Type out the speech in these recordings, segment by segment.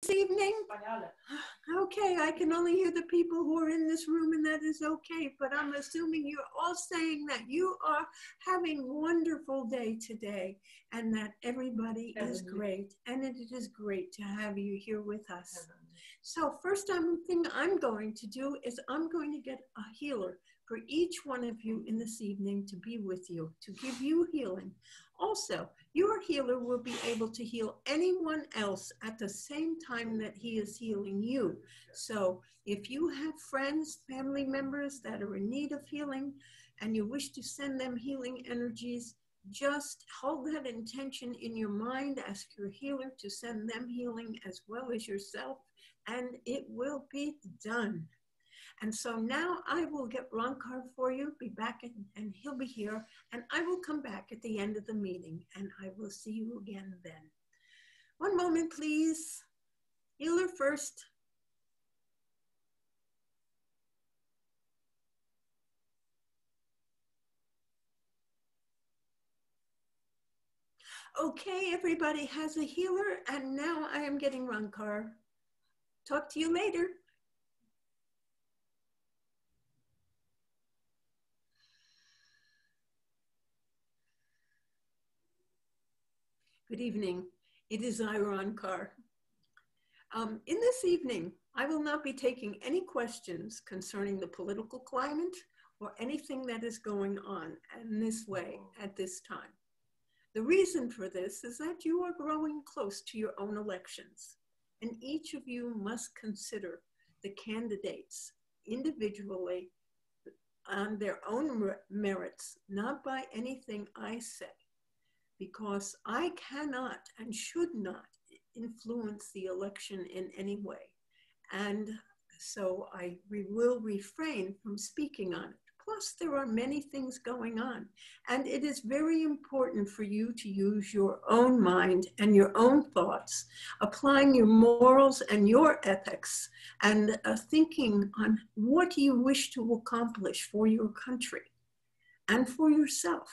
this evening? Okay, I can only hear the people who are in this room, and that is okay, but I'm assuming you're all saying that you are having a wonderful day today and that everybody is great, and it is great to have you here with us. So first thing I'm going to do is I'm going to get a healer for each one of you in this evening to be with you, to give you healing. Also, your healer will be able to heal anyone else at the same time that he is healing you. So if you have friends, family members that are in need of healing, and you wish to send them healing energies, just hold that intention in your mind, ask your healer to send them healing as well as yourself, and it will be done. And so now I will get Rankar for you, be back, and he'll be here, and I will come back at the end of the meeting, and I will see you again then. One moment, please. Healer first. Okay, everybody has a healer, and now I am getting Rankar. Talk to you later. Good evening. It is I, Rankar. In this evening, I will not be taking any questions concerning the political climate or anything that is going on in this way at this time. The reason for this is that you are growing close to your own elections, and each of you must consider the candidates individually on their own merits, not by anything I say, because I cannot and should not influence the election in any way. And so I will refrain from speaking on it. Plus, there are many things going on. And it is very important for you to use your own mind and your own thoughts, applying your morals and your ethics, and thinking on what you wish to accomplish for your country and for yourself.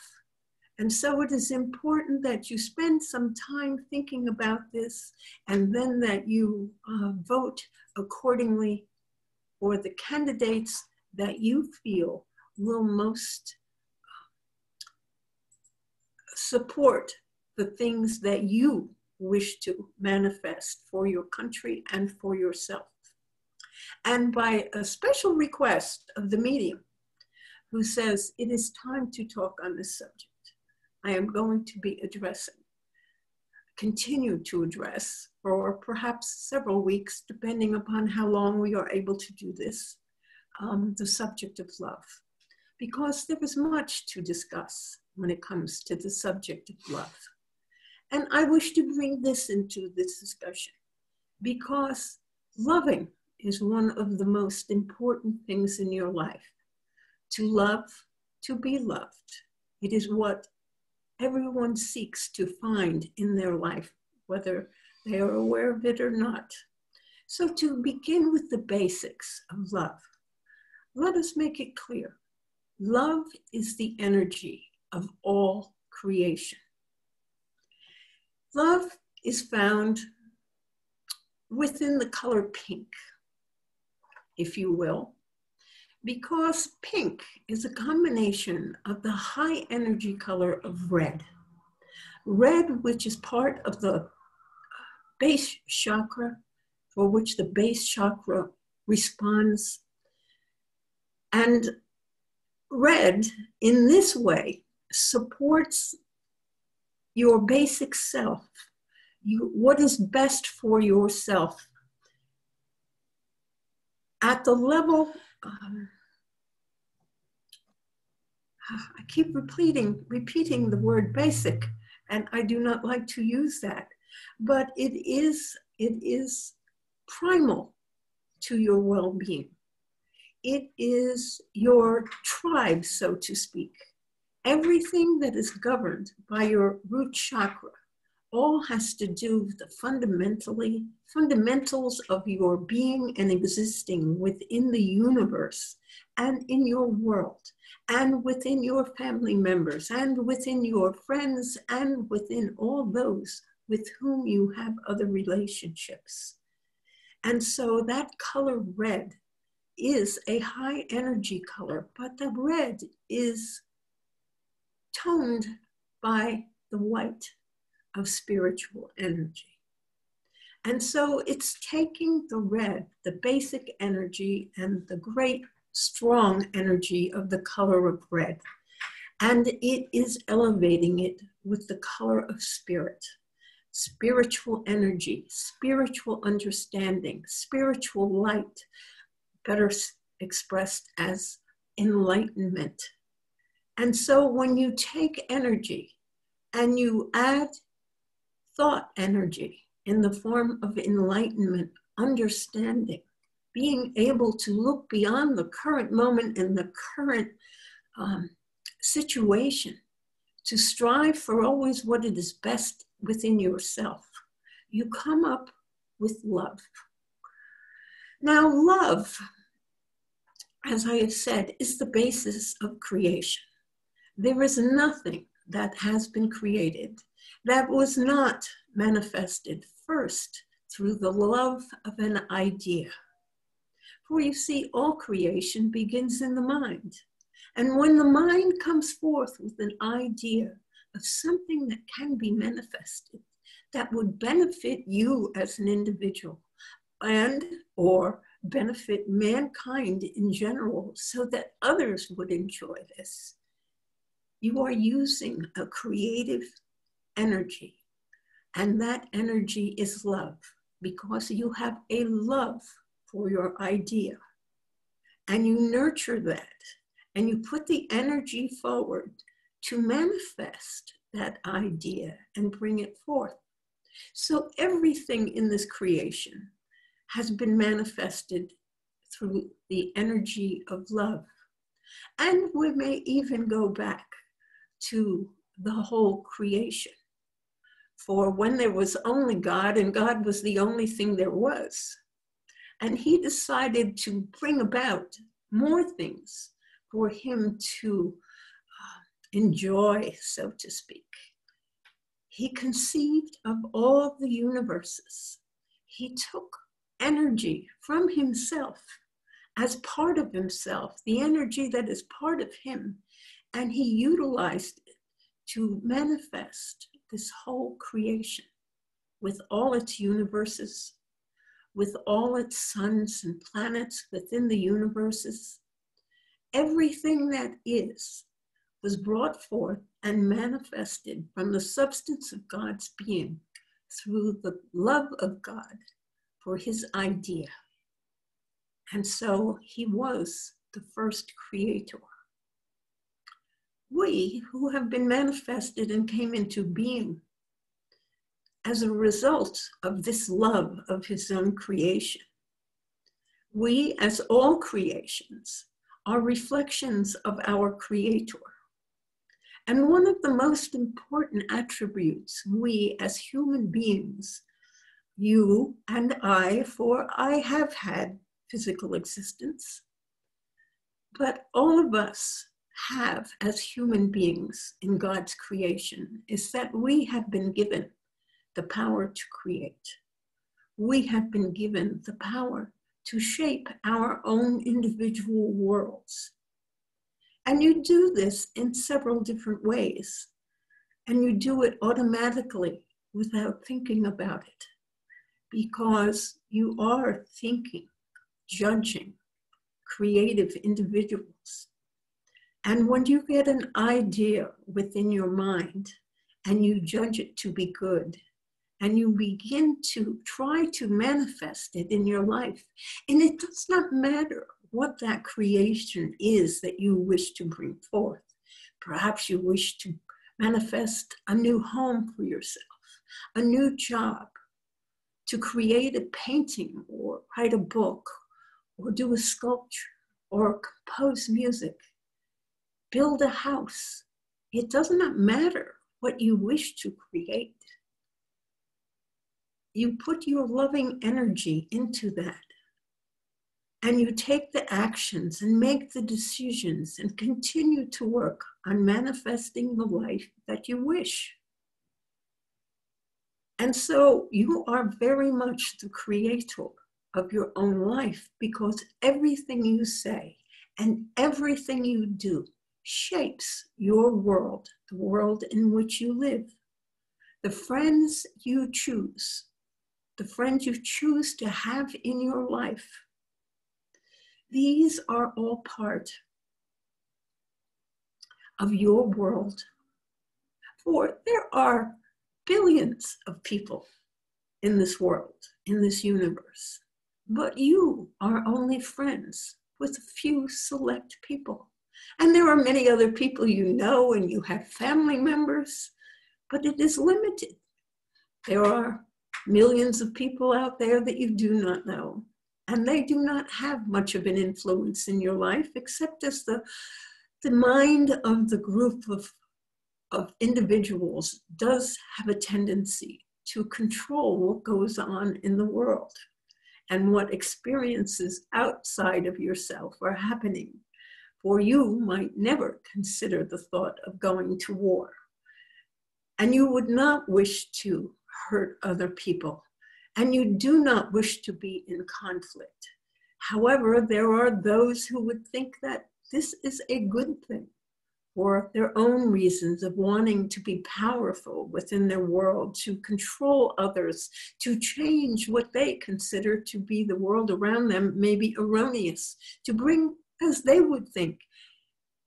And so it is important that you spend some time thinking about this, and then that you vote accordingly for the candidates that you feel will most support the things that you wish to manifest for your country and for yourself. And by a special request of the medium, who says it is time to talk on this subject, I am going to be continue to address for perhaps several weeks, depending upon how long we are able to do this, the subject of love. Because there is much to discuss when it comes to the subject of love. And I wish to bring this into this discussion because loving is one of the most important things in your life. To love, to be loved. It is what everyone seeks to find in their life, whether they are aware of it or not. So to begin with the basics of love, let us make it clear. Love is the energy of all creation. Love is found within the color pink, if you will, because pink is a combination of the high energy color of red. Red, which is part of the base chakra, for which the base chakra responds. And red, in this way, supports your basic self, what is best for yourself. At the level, I keep repeating the word basic, and I do not like to use that, but it is primal to your well-being. It is your tribe, so to speak. Everything that is governed by your root chakra all has to do with the fundamentals of your being and existing within the universe and in your world and within your family members and within your friends and within all those with whom you have other relationships. And so that color red is a high energy color, but the red is toned by the white of spiritual energy. And so it's taking the red, the basic energy, and the great strong energy of the color of red, and it is elevating it with the color of spirit, spiritual energy, spiritual understanding, spiritual light, better expressed as enlightenment. And so when you take energy and you add thought energy in the form of enlightenment, understanding, being able to look beyond the current moment and the current situation, to strive for always what it is best within yourself, you come up with love. Now, love, as I have said, is the basis of creation. There is nothing that has been created that was not manifested first through the love of an idea. For you see, all creation begins in the mind. And when the mind comes forth with an idea of something that can be manifested, that would benefit you as an individual and or benefit mankind in general so that others would enjoy this, you are using a creative energy. And that energy is love, because you have a love for your idea. And you nurture that. And you put the energy forward to manifest that idea and bring it forth. So everything in this creation has been manifested through the energy of love. And we may even go back to the whole creation. For when there was only God, and God was the only thing there was, and he decided to bring about more things for him to enjoy, so to speak. He conceived of all the universes. He took energy from himself as part of himself, the energy that is part of him, and he utilized it to manifest this whole creation with all its universes, with all its suns and planets within the universes. Everything that is was brought forth and manifested from the substance of God's being through the love of God for his idea. And so he was the first creator. We who have been manifested and came into being as a result of this love of his own creation, we, as all creations, are reflections of our creator. And one of the most important attributes we as human beings, you and I, for I have had physical existence, but all of us have as human beings in God's creation, is that we have been given the power to create. We have been given the power to shape our own individual worlds. And you do this in several different ways. And you do it automatically without thinking about it, because you are thinking, judging, creative individuals. And when you get an idea within your mind and you judge it to be good, and you begin to try to manifest it in your life, and it does not matter what that creation is that you wish to bring forth. Perhaps you wish to manifest a new home for yourself, a new job, to create a painting or write a book or do a sculpture or compose music, build a house. It does not matter what you wish to create. You put your loving energy into that, and you take the actions and make the decisions and continue to work on manifesting the life that you wish. And so you are very much the creator of your own life, because everything you say and everything you do shapes your world, the world in which you live. The friends you choose to have in your life, these are all part of your world. For there are billions of people in this world, in this universe, but you are only friends with a few select people. And there are many other people you know, and you have family members, but it is limited. There are millions of people out there that you do not know, and they do not have much of an influence in your life, except as the mind of the group of individuals does have a tendency to control what goes on in the world and what experiences outside of yourself are happening. For you might never consider the thought of going to war, and you would not wish to hurt other people, and you do not wish to be in conflict. However, there are those who would think that this is a good thing for their own reasons of wanting to be powerful within their world, to control others, to change what they consider to be the world around them, maybe erroneous, to bring, as they would think,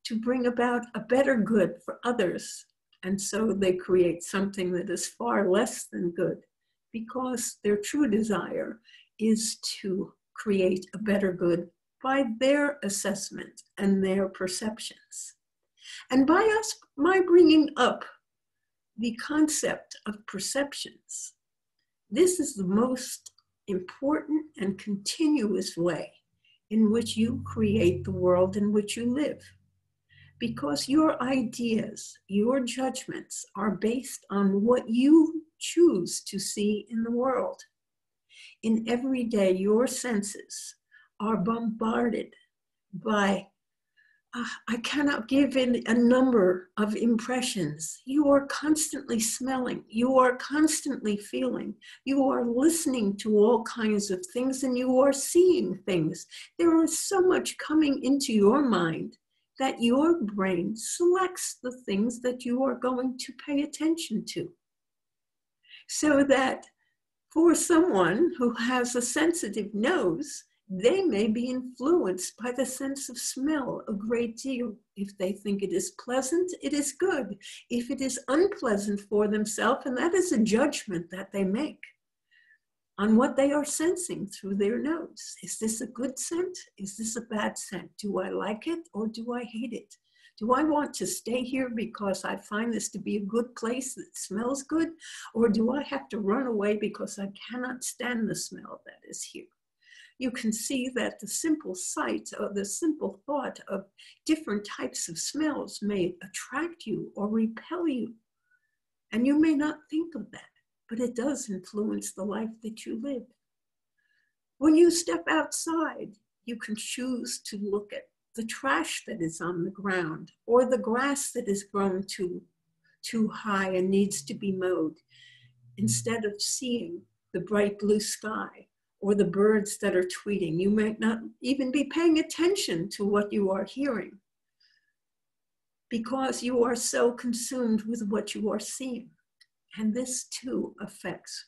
to bring about a better good for others. And so they create something that is far less than good, because their true desire is to create a better good by their assessment and their perceptions. And by bringing up the concept of perceptions, this is the most important and continuous way in which you create the world in which you live. Because your ideas, your judgments are based on what you choose to see in the world. In every day, your senses are bombarded by I cannot give in a number of impressions. You are constantly smelling. You are constantly feeling. You are listening to all kinds of things, and you are seeing things. There is so much coming into your mind that your brain selects the things that you are going to pay attention to. So that for someone who has a sensitive nose, they may be influenced by the sense of smell a great deal. If they think it is pleasant, it is good. If it is unpleasant for themselves, and that is a judgment that they make on what they are sensing through their nose. Is this a good scent? Is this a bad scent? Do I like it or do I hate it? Do I want to stay here because I find this to be a good place that smells good? Or do I have to run away because I cannot stand the smell that is here? You can see that the simple sight or the simple thought of different types of smells may attract you or repel you. And you may not think of that, but it does influence the life that you live. When you step outside, you can choose to look at the trash that is on the ground, or the grass that is grown too high and needs to be mowed, instead of seeing the bright blue sky or the birds that are tweeting. You might not even be paying attention to what you are hearing, because you are so consumed with what you are seeing. And this too affects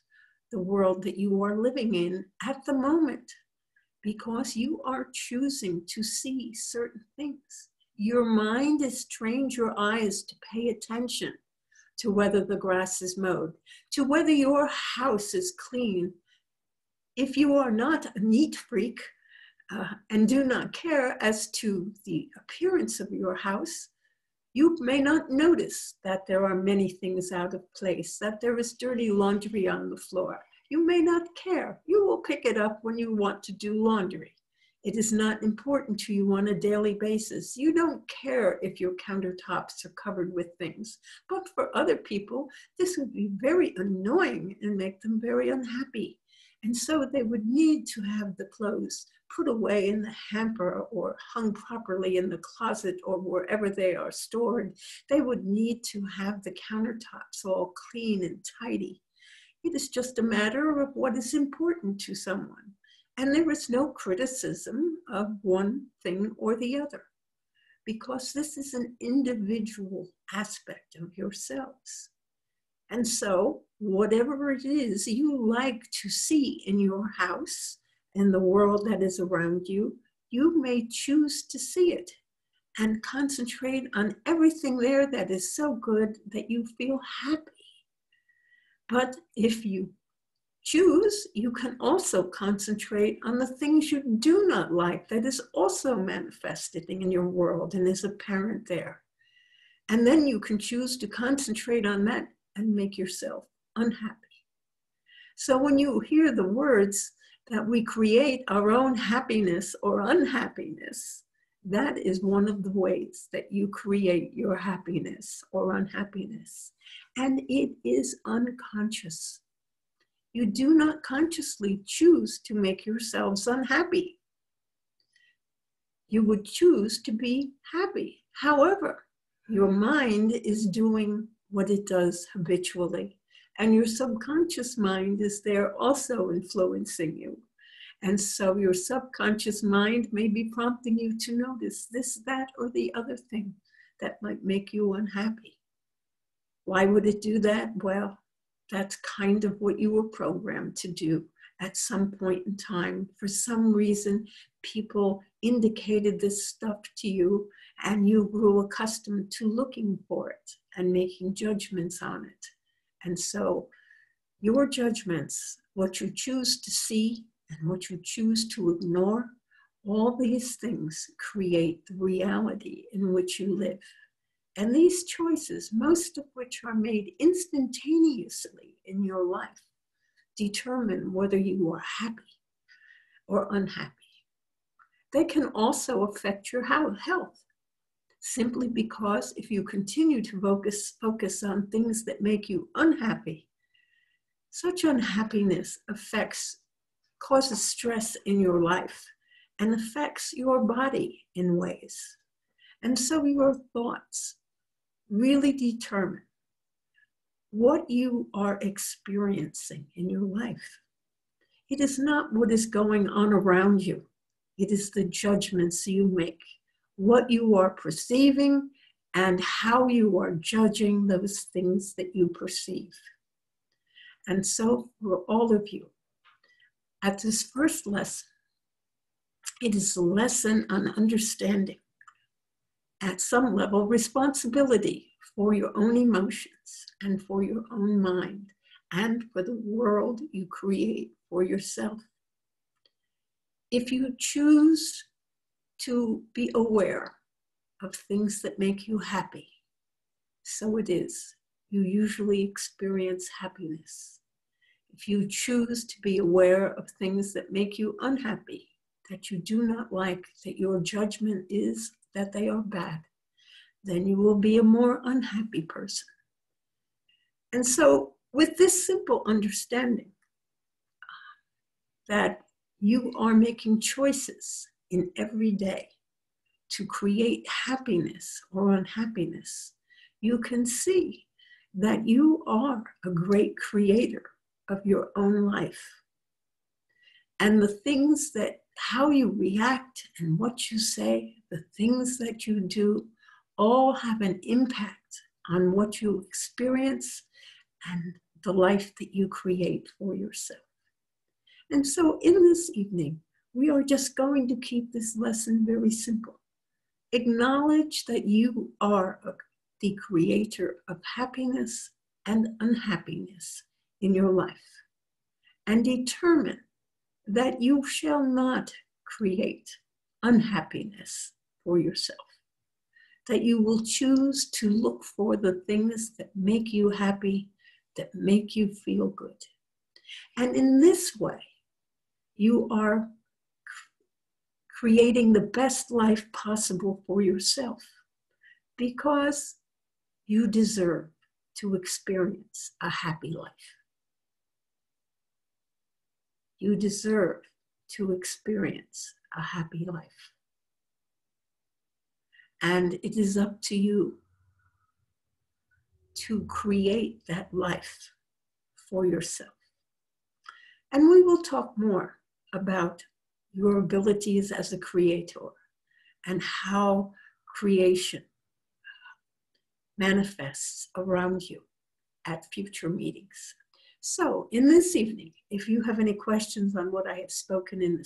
the world that you are living in at the moment, because you are choosing to see certain things. Your mind has trained your eyes to pay attention to whether the grass is mowed, to whether your house is clean. If you are not a neat freak and do not care as to the appearance of your house, you may not notice that there are many things out of place, that there is dirty laundry on the floor. You may not care. You will pick it up when you want to do laundry. It is not important to you on a daily basis. You don't care if your countertops are covered with things. But for other people, this would be very annoying and make them very unhappy. And so they would need to have the clothes put away in the hamper or hung properly in the closet or wherever they are stored. They would need to have the countertops all clean and tidy. It is just a matter of what is important to someone. And there is no criticism of one thing or the other, because this is an individual aspect of yourselves. And so whatever it is you like to see in your house and the world that is around you, you may choose to see it and concentrate on everything there that is so good that you feel happy. But if you choose, you can also concentrate on the things you do not like that is also manifesting in your world and is apparent there. And then you can choose to concentrate on that and make yourself unhappy. So when you hear the words that we create our own happiness or unhappiness, that is one of the ways that you create your happiness or unhappiness. And it is unconscious. You do not consciously choose to make yourselves unhappy. You would choose to be happy. However, your mind is doing what it does habitually, and your subconscious mind is there also influencing you. And so your subconscious mind may be prompting you to notice this, that, or the other thing that might make you unhappy. Why would it do that? Well, that's kind of what you were programmed to do at some point in time. For some reason, people indicated this stuff to you, and you grew accustomed to looking for it and making judgments on it. And so your judgments, what you choose to see and what you choose to ignore, all these things create the reality in which you live. And these choices, most of which are made instantaneously in your life, determine whether you are happy or unhappy. They can also affect your health, simply because if you continue to focus on things that make you unhappy, such unhappiness causes stress in your life and affects your body in ways. And so your thoughts really determine what you are experiencing in your life. It is not what is going on around you. It is the judgments you make, what you are perceiving, and how you are judging those things that you perceive. And so for all of you, at this first lesson, it is a lesson on understanding, at some level, responsibility for your own emotions and for your own mind and for the world you create for yourself. If you choose to be aware of things that make you happy, so it is. You usually experience happiness. If you choose to be aware of things that make you unhappy, that you do not like, that your judgment is that they are bad, then you will be a more unhappy person. And so with this simple understanding that you are making choices in every day to create happiness or unhappiness, you can see that you are a great creator of your own life. And the things that, how you react and what you say, the things that you do, all have an impact on what you experience and the life that you create for yourself. And so in this evening, we are just going to keep this lesson very simple. Acknowledge that you are the creator of happiness and unhappiness in your life, and determine that you shall not create unhappiness for yourself, that you will choose to look for the things that make you happy, that make you feel good. And in this way, you are creating the best life possible for yourself, because you deserve to experience a happy life. You deserve to experience a happy life. And it is up to you to create that life for yourself. And we will talk more about your abilities as a creator and how creation manifests around you at future meetings. So in this evening, if you have any questions on what I have spoken in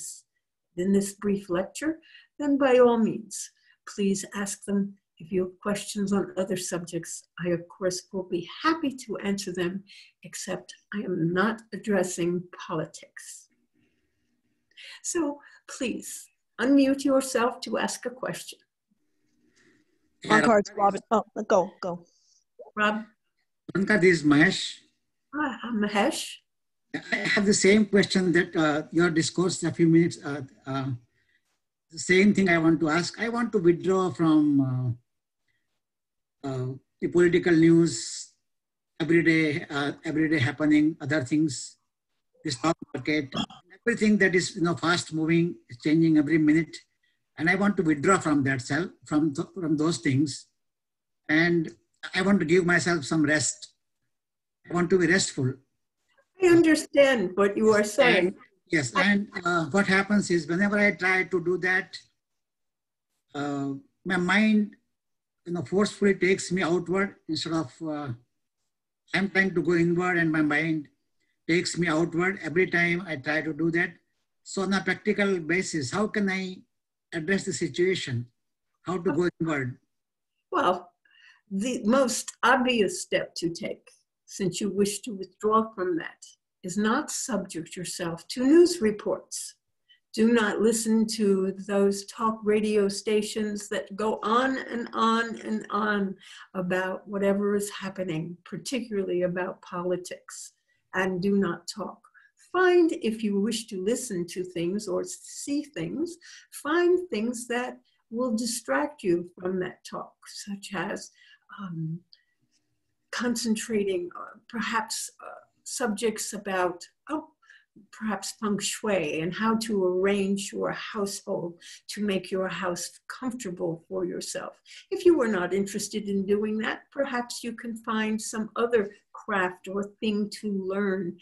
this brief lecture, then by all means, please ask them. If you have questions on other subjects, I of course will be happy to answer them, except I am not addressing politics. So please unmute yourself to ask a question. On cards, Robyn. Oh, go. Rob? Anka, this is Mahesh. Hi, I'm Mahesh. I have the same question that your discourse a few minutes, the same thing I want to ask. I want to withdraw from the political news, every day happening, other things, the stock market, everything that is fast moving, is changing every minute. And I want to withdraw from that from those things. And I want to give myself some rest. I want to be restful. I understand what you are saying. Yes, and what happens is whenever I try to do that, my mind, forcefully takes me outward instead of I'm trying to go inward, and my mind takes me outward every time I try to do that. So on a practical basis, how can I address the situation? How to go inward? Well, the most obvious step to take, since you wish to withdraw from that, is not subject yourself to news reports. Do not listen to those talk radio stations that go on and on and on about whatever is happening, particularly about politics, and do not talk. Find, if you wish to listen to things or see things, find things that will distract you from that talk, such as concentrating perhaps subjects about, perhaps feng shui and how to arrange your household to make your house comfortable for yourself. If you are not interested in doing that, perhaps you can find some other craft or thing to learn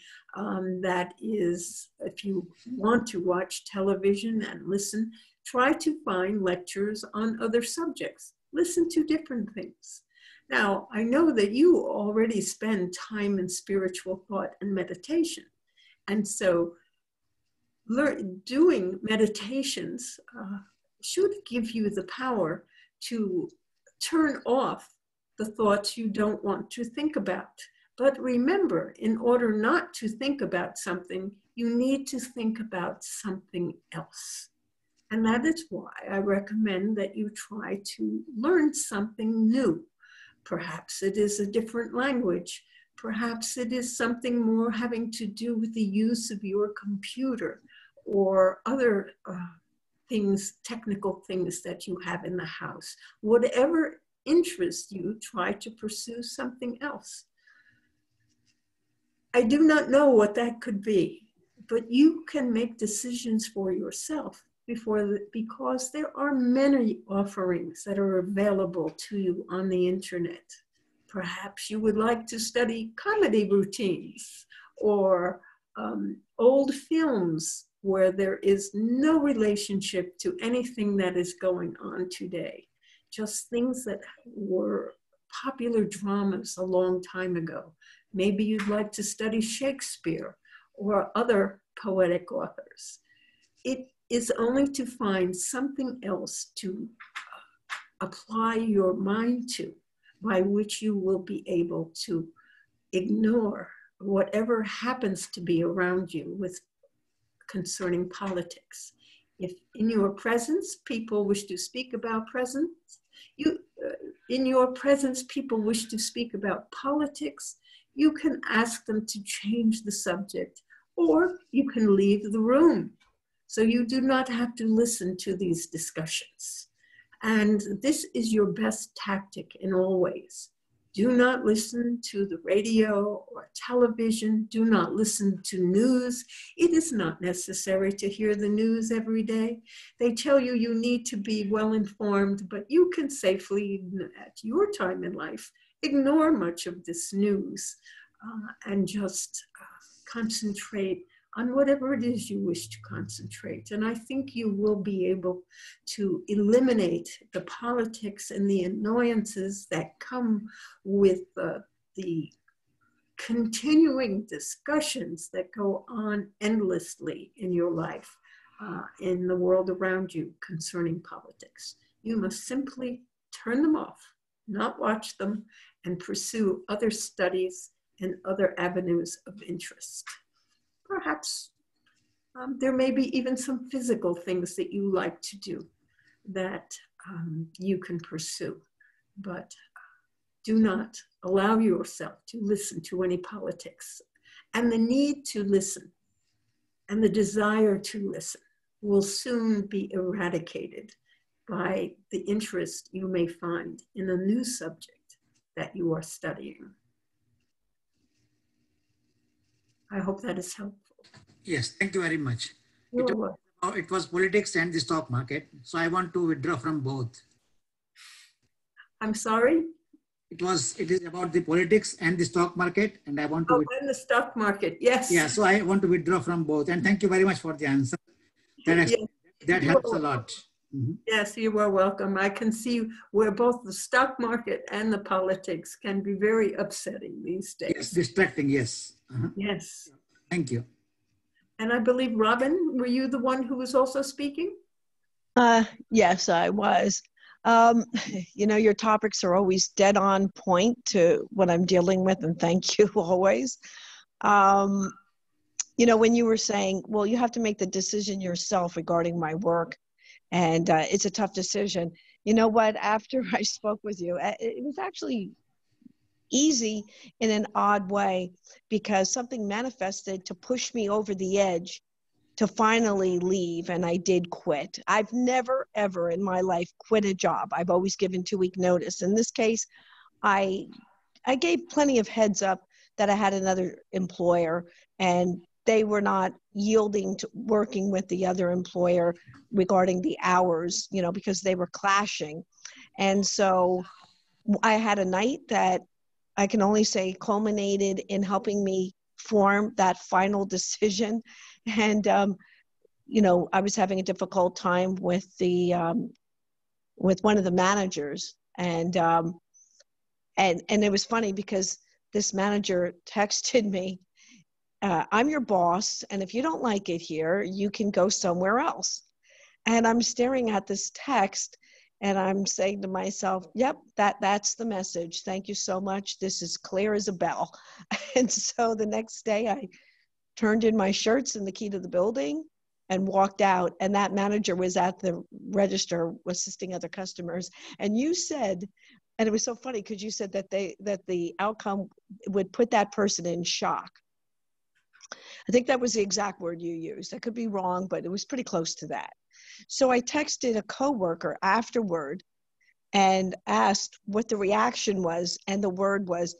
that is, if you want to watch television and listen, try to find lectures on other subjects. Listen to different things. Now, I know that you already spend time in spiritual thought and meditation. And so doing meditations should give you the power to turn off the thoughts you don't want to think about. But remember, in order not to think about something, you need to think about something else. And that is why I recommend that you try to learn something new. Perhaps it is a different language. Perhaps it is something more having to do with the use of your computer or other things, technical things that you have in the house. Whatever interests you, try to pursue something else. I do not know what that could be, but you can make decisions for yourself because there are many offerings that are available to you on the internet. Perhaps you would like to study comedy routines or old films where there is no relationship to anything that is going on today. Just things that were popular dramas a long time ago. Maybe you'd like to study Shakespeare or other poetic authors. It is only to find something else to apply your mind to, by which you will be able to ignore whatever happens to be around you with concerning politics. If in your presence people wish to speak about in your presence people wish to speak about politics, you can ask them to change the subject, or you can leave the room. So you do not have to listen to these discussions. And this is your best tactic in all ways. Do not listen to the radio or television. Do not listen to news. It is not necessary to hear the news every day. They tell you you need to be well informed, but you can safely, at your time in life, ignore much of this news and just concentrate on whatever it is you wish to concentrate. And I think you will be able to eliminate the politics and the annoyances that come with the continuing discussions that go on endlessly in your life, in the world around you concerning politics. You must simply turn them off, not watch them, and pursue other studies and other avenues of interest. Perhaps there may be even some physical things that you like to do that you can pursue, but do not allow yourself to listen to any politics. And the need to listen and the desire to listen will soon be eradicated by the interest you may find in a new subject that you are studying. I hope that is helpful. Yes, thank you very much. You're welcome. It was politics and the stock market, so I want to withdraw from both. I'm sorry? It is about the politics and the stock market, and I want to... Oh, and the stock market, yes. Yeah, so I want to withdraw from both, and thank you very much for the answer. That helps a lot. Mm-hmm. Yes, you are welcome. I can see where both the stock market and the politics can be very upsetting these days. Yes, distracting, yes. Yes. Thank you. And I believe, Robyn, were you the one who was also speaking? Yes, I was. You know, your topics are always dead on point to what I'm dealing with, and thank you always. You know, when you were saying, well, you have to make the decision yourself regarding my work, and it's a tough decision. You know what, after I spoke with you, it was actually easy in an odd way, because something manifested to push me over the edge to finally leave, and I did quit. I've never, ever in my life quit a job. I've always given 2-week notice. In this case, I gave plenty of heads up that I had another employer, and they were not yielding to working with the other employer regarding the hours, you know, because they were clashing. And so I had a night that I can only say culminated in helping me form that final decision. And, you know, I was having a difficult time with with one of the managers. And it was funny because this manager texted me, I'm your boss, and if you don't like it here, you can go somewhere else. And I'm staring at this text, and I'm saying to myself, yep, that's the message. Thank you so much. This is clear as a bell. And so the next day I turned in my shirts and the key to the building and walked out. And that manager was at the register assisting other customers. And you said, and it was so funny because you said that the outcome would put that person in shock. I think that was the exact word you used. I could be wrong, but it was pretty close to that. So I texted a coworker afterward and asked what the reaction was, and the word was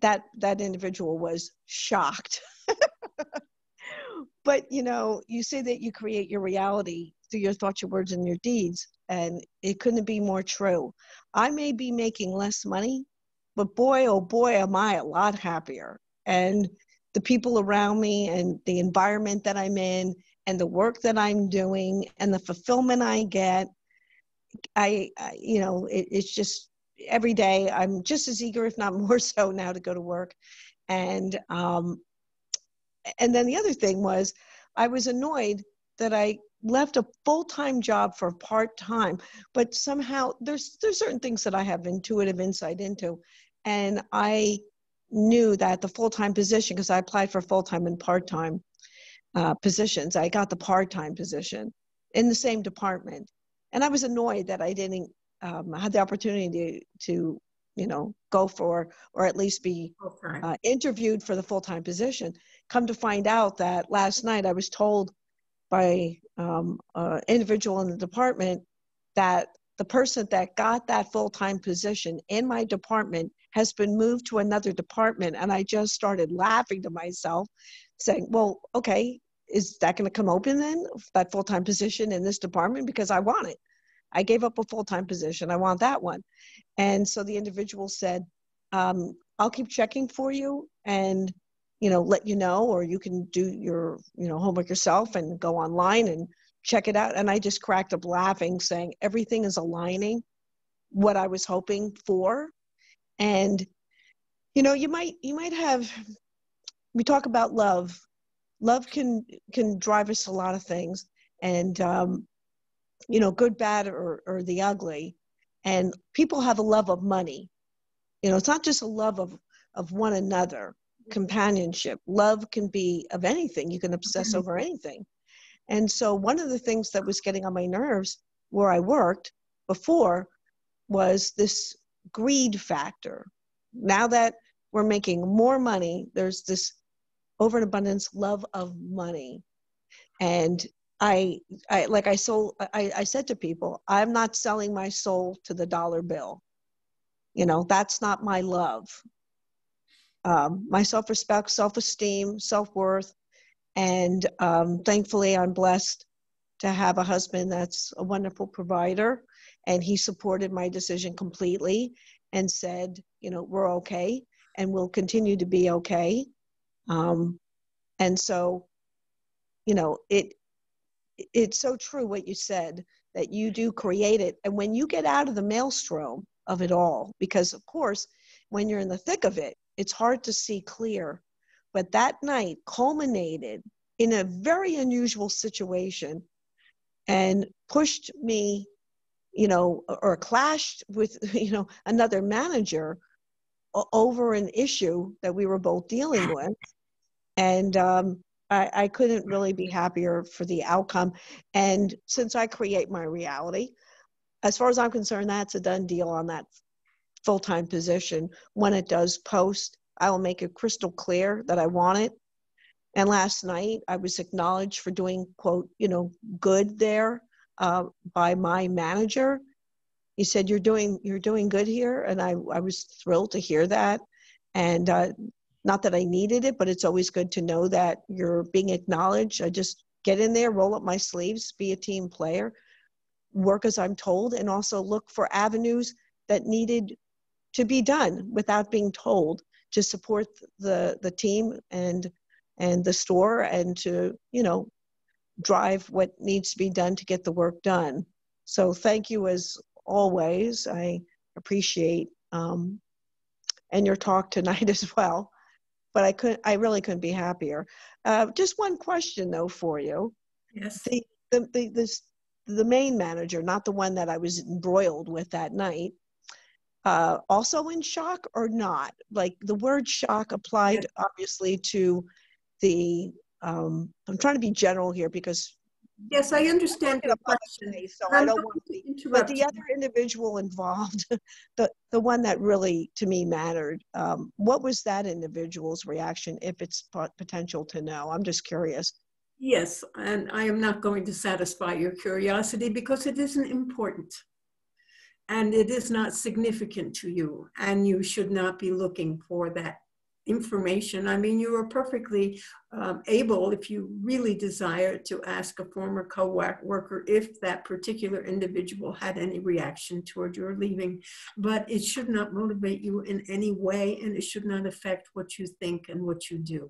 that individual was shocked. But, you know, you say that you create your reality through your thoughts, your words, and your deeds, and it couldn't be more true. I may be making less money, but boy, oh boy, am I a lot happier. And the people around me and the environment that I'm in and the work that I'm doing and the fulfillment I get, you know, it's just every day I'm just as eager, if not more so now, to go to work. And then the other thing was, I was annoyed that I left a full-time job for part-time, but somehow there's certain things that I have intuitive insight into. And I knew that the full-time position, because I applied for full-time and part-time positions, I got the part-time position in the same department. And I was annoyed that I didn't have the opportunity to you know, go for, or at least be interviewed for the full-time position. Come to find out that last night I was told by an individual in the department that the person that got that full-time position in my department has been moved to another department. And I just started laughing to myself, saying, well, okay, is that going to come open then, that full-time position in this department? Because I want it. I gave up a full-time position. I want that one. And so the individual said, I'll keep checking for you. And let you know, or you can do your, homework yourself and go online and check it out. And I just cracked up laughing, saying everything is aligning what I was hoping for. And, you might have, we talk about love. Love can drive us a lot of things, and, good, bad, or the ugly. And people have a love of money. It's not just a love of one another, companionship. Love can be of anything. You can obsess over anything. And so one of the things that was getting on my nerves where I worked before was this greed factor. Now that we're making more money, there's this overabundance love of money. And I said to people, I'm not selling my soul to the dollar bill. That's not my love. My self-respect, self-esteem, self-worth. And thankfully, I'm blessed to have a husband that's a wonderful provider. And he supported my decision completely and said, we're okay and we'll continue to be okay. And so, it's so true what you said, that you do create it. And when you get out of the maelstrom of it all, because of course, when you're in the thick of it, it's hard to see clear. But that night culminated in a very unusual situation and pushed me, or clashed with, another manager over an issue that we were both dealing with. And I couldn't really be happier for the outcome. And since I create my reality, as far as I'm concerned, that's a done deal on that full-time position. When it does post, I will make it crystal clear that I want it. And last night I was acknowledged for doing, quote, good there by my manager. He said, you're doing good here. And I was thrilled to hear that. And not that I needed it, but it's always good to know that you're being acknowledged. I just get in there, roll up my sleeves, be a team player, work as I'm told, and also look for avenues that needed to be done without being told, to support the team and the store, and to, drive what needs to be done to get the work done. So thank you as always. I appreciate and your talk tonight as well. But I really couldn't be happier. Just one question though for you. Yes. The main manager, not the one that I was embroiled with that night, also in shock or not? Like the word shock applied, yes, obviously to the, I'm trying to be general here because. Yes, I understand your question. So I don't want to be, but the other individual involved, the one that really to me mattered, what was that individual's reaction, if it's potential to know? I'm just curious. Yes, and I am not going to satisfy your curiosity because it isn't important. And it is not significant to you, and you should not be looking for that information. I mean, you are perfectly able, if you really desire, to ask a former co-worker if that particular individual had any reaction toward your leaving, but it should not motivate you in any way, and it should not affect what you think and what you do.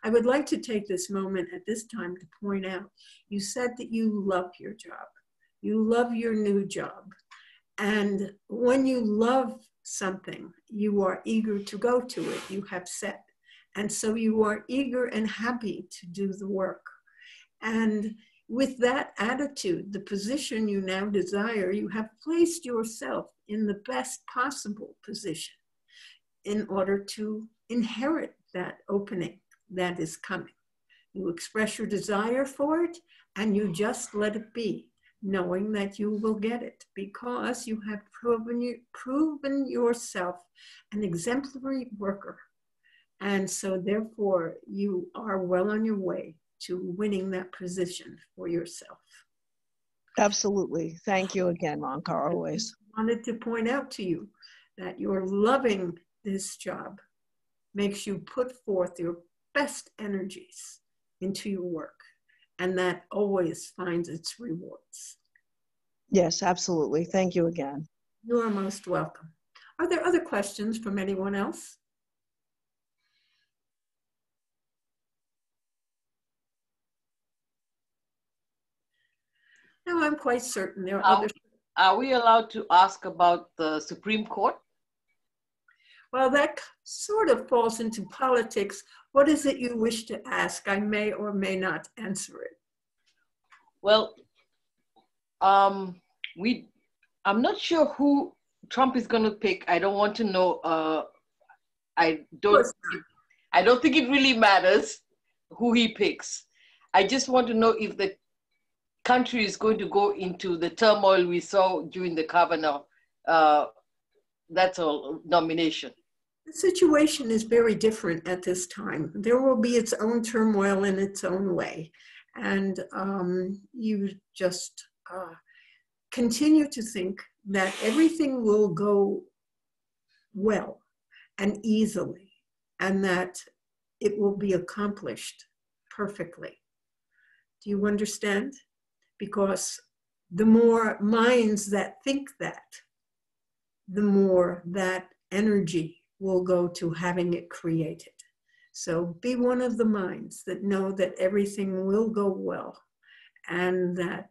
I would like to take this moment at this time to point out, you said that you love your job. You love your new job. And when you love something, you are eager to go to it, you have said. And so you are eager and happy to do the work. And with that attitude, the position you now desire, you have placed yourself in the best possible position in order to inherit that opening that is coming. You express your desire for it, and you just let it be, knowing that you will get it because you have proven yourself an exemplary worker. And so therefore you are well on your way to winning that position for yourself. Absolutely. Thank you again, Ronka, always. I wanted to point out to you that your loving this job makes you put forth your best energies into your work. And that always finds its rewards. Yes, absolutely. Thank you again. You are most welcome. Are there other questions from anyone else? No, I'm quite certain there are other. Are we allowed to ask about the Supreme Court? Well, that sort of falls into politics. What is it you wish to ask? I may or may not answer it. Well, I'm not sure who Trump is going to pick. I don't want to know. I don't think it really matters who he picks. I just want to know if the country is going to go into the turmoil we saw during the Kavanaugh, that's all, nomination. The situation is very different at this time. There will be its own turmoil in its own way. And you just continue to think that everything will go well and easily, and that it will be accomplished perfectly. Do you understand? Because the more minds that think that, the more that energy will go to having it created. So be one of the minds that know that everything will go well, and that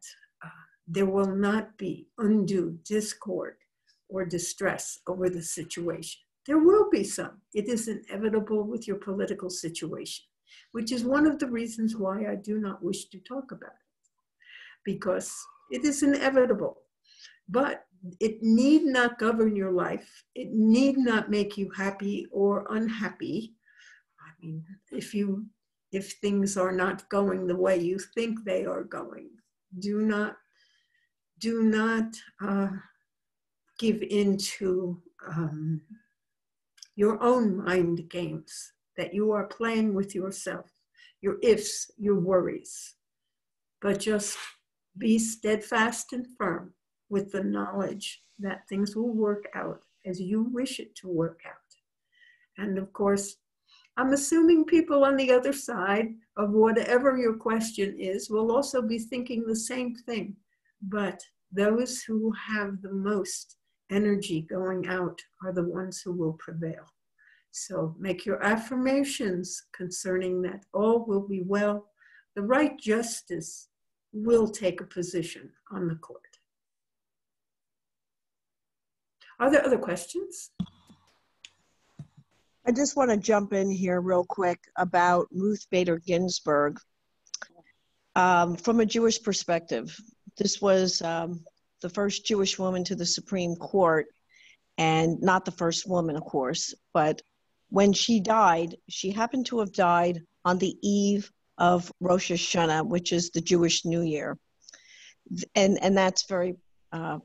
there will not be undue discord or distress over the situation. There will be some. It is inevitable with your political situation, which is one of the reasons why I do not wish to talk about it, because it is inevitable. But it need not govern your life. It need not make you happy or unhappy. I mean, if things are not going the way you think they are going, do not give into your own mind games that you are playing with yourself, your ifs, your worries, but just be steadfast and firm with the knowledge that things will work out as you wish it to work out. And of course, I'm assuming people on the other side of whatever your question is will also be thinking the same thing, but those who have the most energy going out are the ones who will prevail. So make your affirmations concerning that all will be well. The right justice will take a position on the court. Are there other questions? I just want to jump in here real quick about Ruth Bader Ginsburg. From a Jewish perspective, this was the first Jewish woman to the Supreme Court, and not the first woman, of course, but when she died, she happened to have died on the eve of Rosh Hashanah, which is the Jewish New Year. And that's very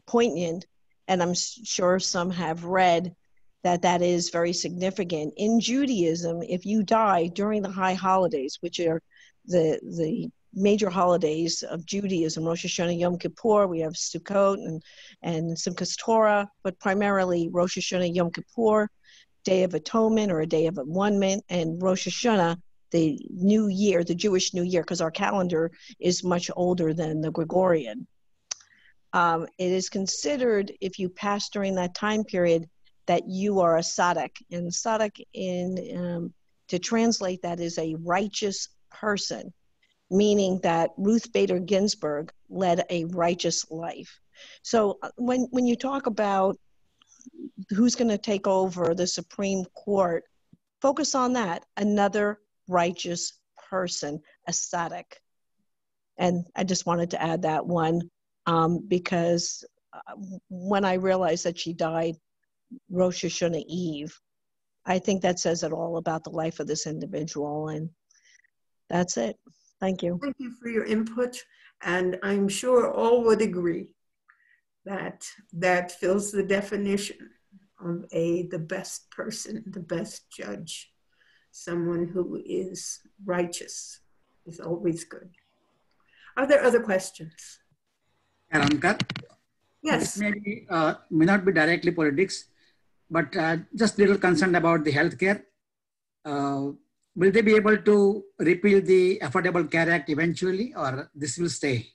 poignant, and I'm sure some have read that is very significant. In Judaism, if you die during the high holidays, which are the major holidays of Judaism, Rosh Hashanah, Yom Kippur, we have Sukkot and Simchas Torah, but primarily Rosh Hashanah, Yom Kippur, Day of Atonement or a Day of Atonement, and Rosh Hashanah, the New Year, the Jewish New Year, because our calendar is much older than the Gregorian. It is considered, if you pass during that time period, that you are a tzaddik. And tzaddik, to translate that, is a righteous person, meaning that Ruth Bader Ginsburg led a righteous life. So when you talk about who's going to take over the Supreme Court, focus on that, another righteous person, a tzaddik. And I just wanted to add that one because when I realized that she died Rosh Hashanah Eve, I think that says it all about the life of this individual. And that's it. Thank you. Thank you for your input. And I'm sure all would agree that that fills the definition of the best person, the best judge. Someone who is righteous is always good. Are there other questions? Ankar? Yes. May not be directly politics, but just little concerned about the healthcare. Will they be able to repeal the Affordable Care Act eventually, or this will stay?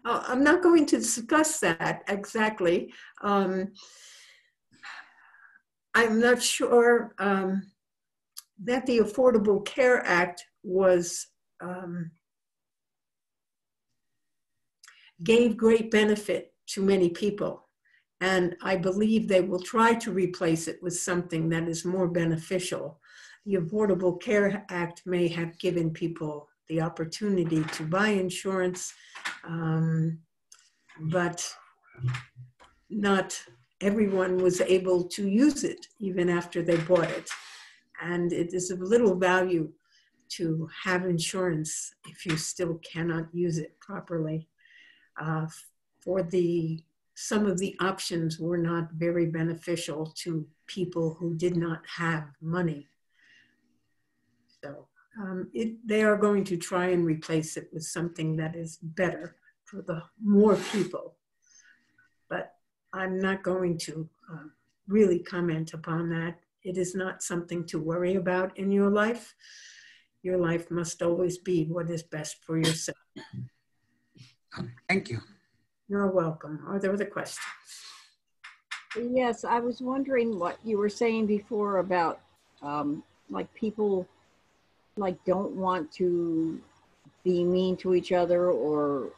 I'm not going to discuss that exactly. I'm not sure that the Affordable Care Act was gave great benefit to many people. And I believe they will try to replace it with something that is more beneficial. The Affordable Care Act may have given people the opportunity to buy insurance, but not everyone was able to use it even after they bought it. And it is of little value to have insurance if you still cannot use it properly. Some of the options were not very beneficial to people who did not have money. So they are going to try and replace it with something that is better for the more people. But I'm not going to really comment upon that. It is not something to worry about in your life. Your life must always be what is best for yourself. Thank you. You're welcome. Are there other questions? Yes, I was wondering what you were saying before about like people like don't want to be mean to each other or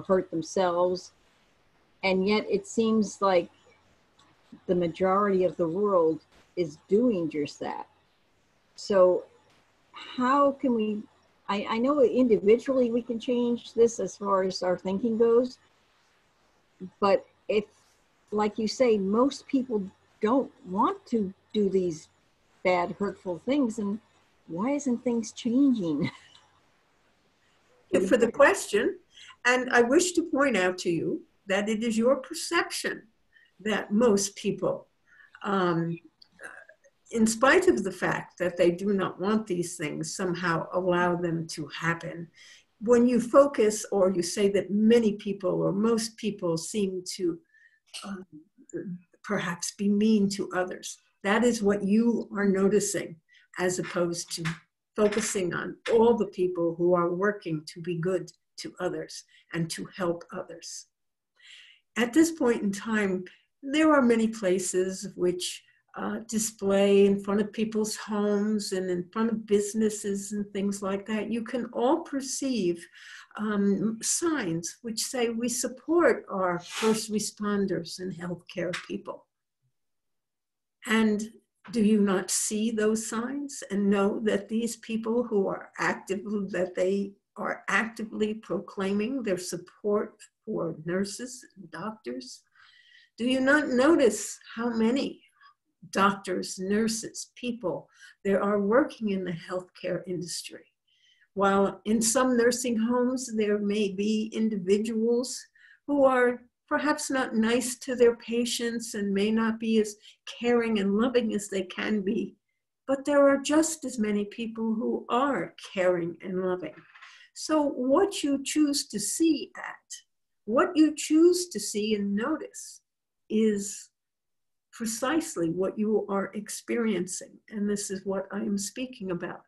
hurt themselves. And yet it seems like the majority of the world is doing just that. So how can we, I know individually we can change this as far as our thinking goes, but if, like you say, most people don't want to do these bad, hurtful things, and why isn't things changing? Thank you for the question. And I wish to point out to you that it is your perception that most people, in spite of the fact that they do not want these things, somehow allow them to happen. When you focus or you say that many people or most people seem to perhaps be mean to others, that is what you are noticing, as opposed to focusing on all the people who are working to be good to others and to help others. At this point in time, there are many places which display in front of people's homes and in front of businesses and things like that. You can all perceive signs which say we support our first responders and healthcare people. And do you not see those signs and know that these people who are actively proclaiming their support for nurses and doctors? Do you not notice how many doctors, nurses, people there are working in the healthcare industry? While in some nursing homes, there may be individuals who are perhaps not nice to their patients and may not be as caring and loving as they can be, but there are just as many people who are caring and loving. So what you choose to see and notice is precisely what you are experiencing. And this is what I am speaking about.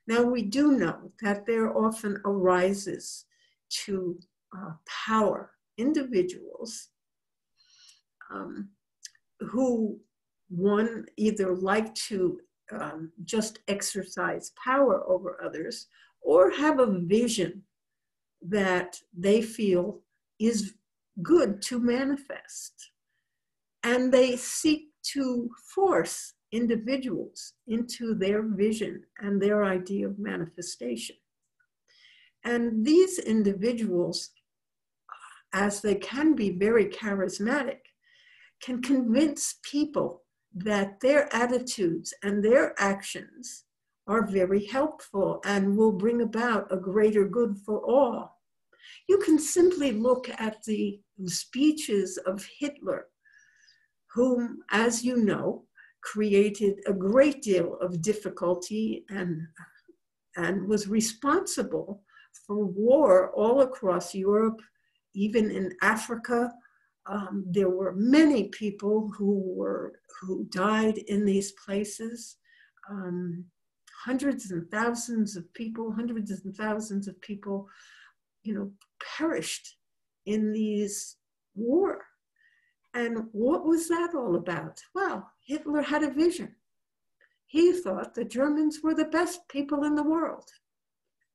Now, we do know that there often arises to power individuals who, one, either like to just exercise power over others or have a vision that they feel is good to manifest. And they seek to force individuals into their vision and their idea of manifestation. And these individuals, as they can be very charismatic, can convince people that their attitudes and their actions are very helpful and will bring about a greater good for all. You can simply look at the speeches of Hitler, whom, as you know, created a great deal of difficulty and was responsible for war all across Europe, even in Africa. There were many people who died in these places. Hundreds and thousands of people, perished in these war. And what was that all about? Well, Hitler had a vision. He thought the Germans were the best people in the world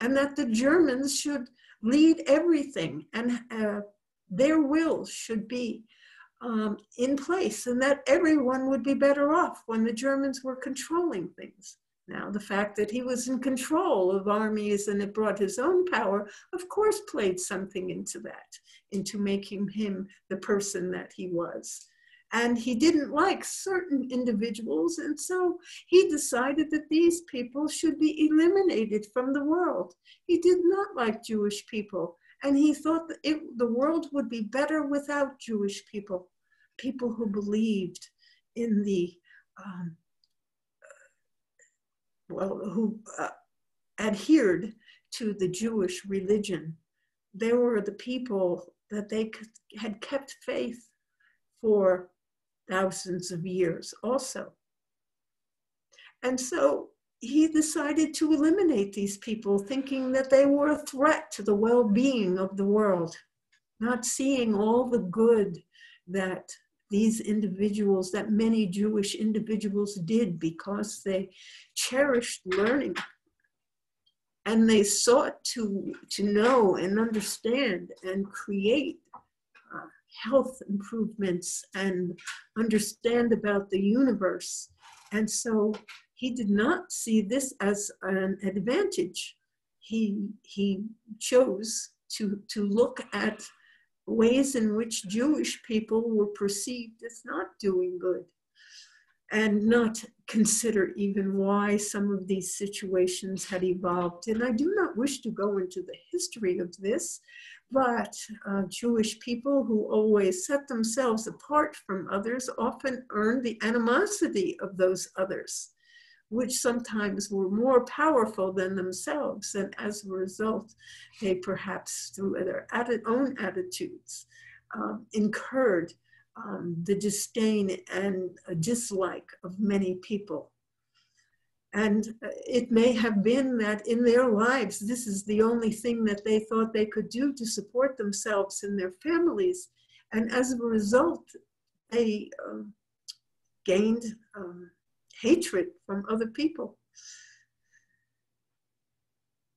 and that the Germans should lead everything, and their will should be in place, and that everyone would be better off when the Germans were controlling things. Now, the fact that he was in control of armies and it brought his own power, of course, played something into that, into making him the person that he was. And he didn't like certain individuals, and so he decided that these people should be eliminated from the world. He did not like Jewish people, and he thought that the world would be better without Jewish people, people who believed in the who adhered to the Jewish religion. They were the people that they had kept faith for thousands of years also. And so he decided to eliminate these people, thinking that they were a threat to the well-being of the world, not seeing all the good that these individuals, that many Jewish individuals did, because they cherished learning and they sought to know and understand and create health improvements and understand about the universe. And so he did not see this as an advantage. He chose to look at ways in which Jewish people were perceived as not doing good, and not consider even why some of these situations had evolved. And I do not wish to go into the history of this, but Jewish people who always set themselves apart from others often earned the animosity of those others, which sometimes were more powerful than themselves. And as a result, they perhaps, through their own attitudes, incurred the disdain and dislike of many people. And it may have been that in their lives, this is the only thing that they thought they could do to support themselves and their families. And as a result, they gained hatred from other people.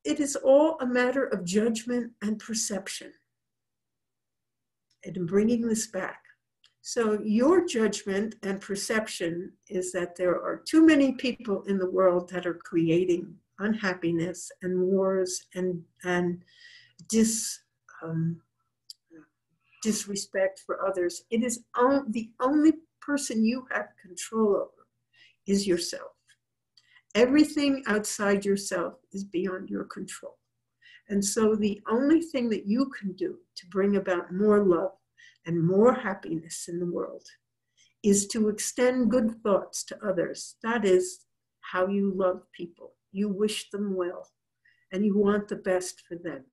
It is all a matter of judgment and perception. And bringing this back. So your judgment and perception is that there are too many people in the world that are creating unhappiness and wars and disrespect for others. It is the only person you have control over is yourself. Everything outside yourself is beyond your control. And so the only thing that you can do to bring about more love and more happiness in the world is to extend good thoughts to others. That is how you love people. You wish them well, and you want the best for them.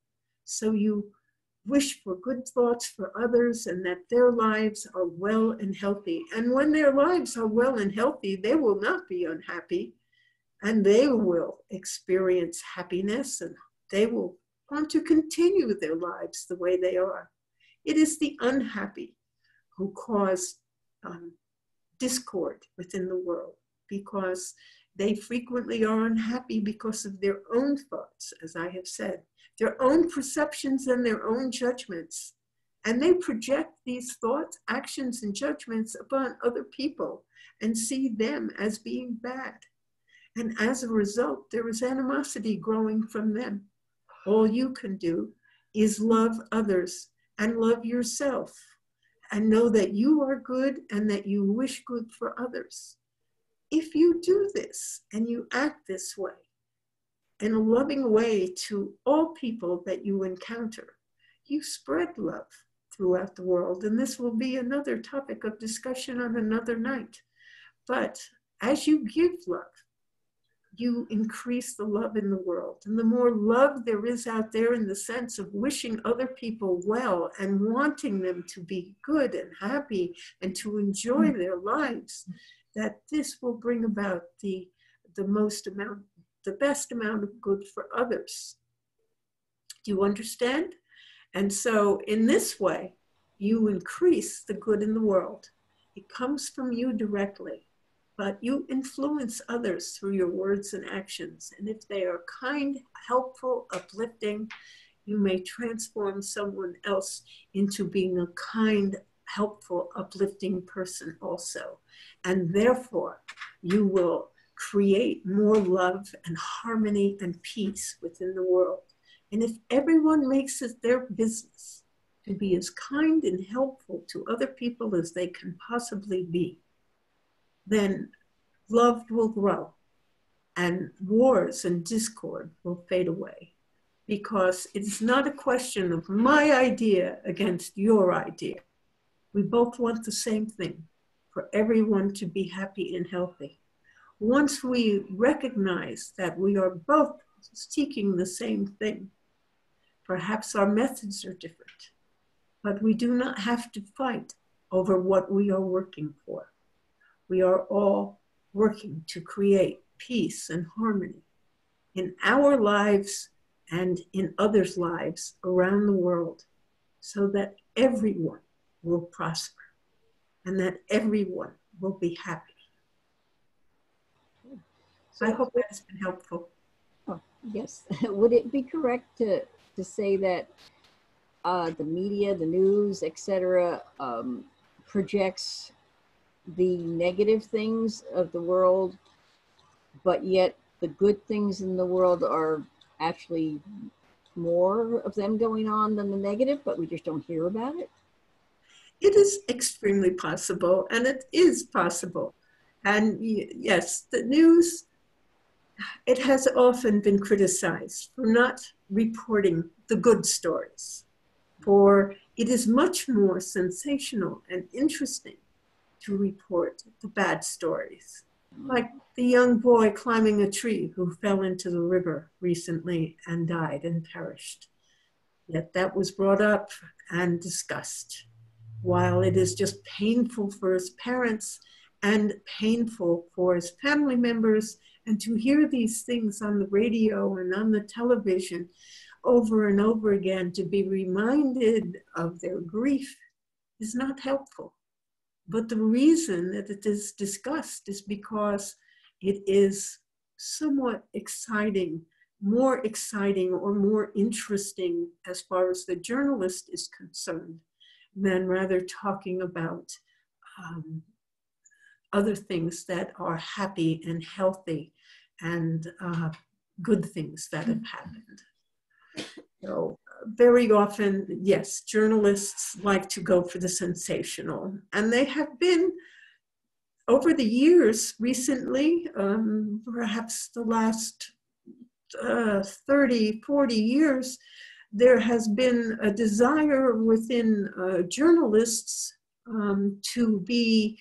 So you wish for good thoughts for others and that their lives are well and healthy. And when their lives are well and healthy, they will not be unhappy, and they will experience happiness, and they will want to continue their lives the way they are. It is the unhappy who cause discord within the world, because they frequently are unhappy because of their own thoughts, as I have said, their own perceptions and their own judgments. And they project these thoughts, actions, and judgments upon other people and see them as being bad. And as a result, there is animosity growing from them. All you can do is love others and love yourself, and know that you are good and that you wish good for others. If you do this and you act this way, in a loving way to all people that you encounter, you spread love throughout the world. And this will be another topic of discussion on another night. But as you give love, you increase the love in the world. And the more love there is out there, in the sense of wishing other people well and wanting them to be good and happy and to enjoy their lives, that this will bring about the best amount of good for others. Do you understand? And so in this way, you increase the good in the world. It comes from you directly. But you influence others through your words and actions. And if they are kind, helpful, uplifting, You may transform someone else into being a kind, helpful, uplifting person also. And therefore, you will create more love and harmony and peace within the world. And if everyone makes it their business to be as kind and helpful to other people as they can possibly be, then love will grow and wars and discord will fade away. Because it's not a question of my idea against your idea. We both want the same thing, for everyone to be happy and healthy. Once we recognize that we are both seeking the same thing, perhaps our methods are different, but we do not have to fight over what we are working for. We are all working to create peace and harmony in our lives and in others' lives around the world, so that everyone will prosper and that everyone will be happy. So I hope that has been helpful. Oh, yes. Would it be correct to say that the media, the news, etc., projects the negative things of the world, but yet the good things in the world are actually more of them going on than the negative, but we just don't hear about it? It is extremely possible, and it is possible. And yes, the news, it has often been criticized for not reporting the good stories, for it is much more sensational and interesting to report the bad stories. Like the young boy climbing a tree who fell into the river recently and died and perished. Yet that was brought up and discussed. While it is just painful for his parents and painful for his family members, and to hear these things on the radio and on the television over and over again, to be reminded of their grief is not helpful. But the reason that it is discussed is because it is somewhat exciting, more exciting or more interesting as far as the journalist is concerned, than rather talking about other things that are happy and healthy and good things that have happened. So very often, yes, journalists like to go for the sensational, and they have been over the years recently, perhaps the last 30, 40 years, there has been a desire within journalists to be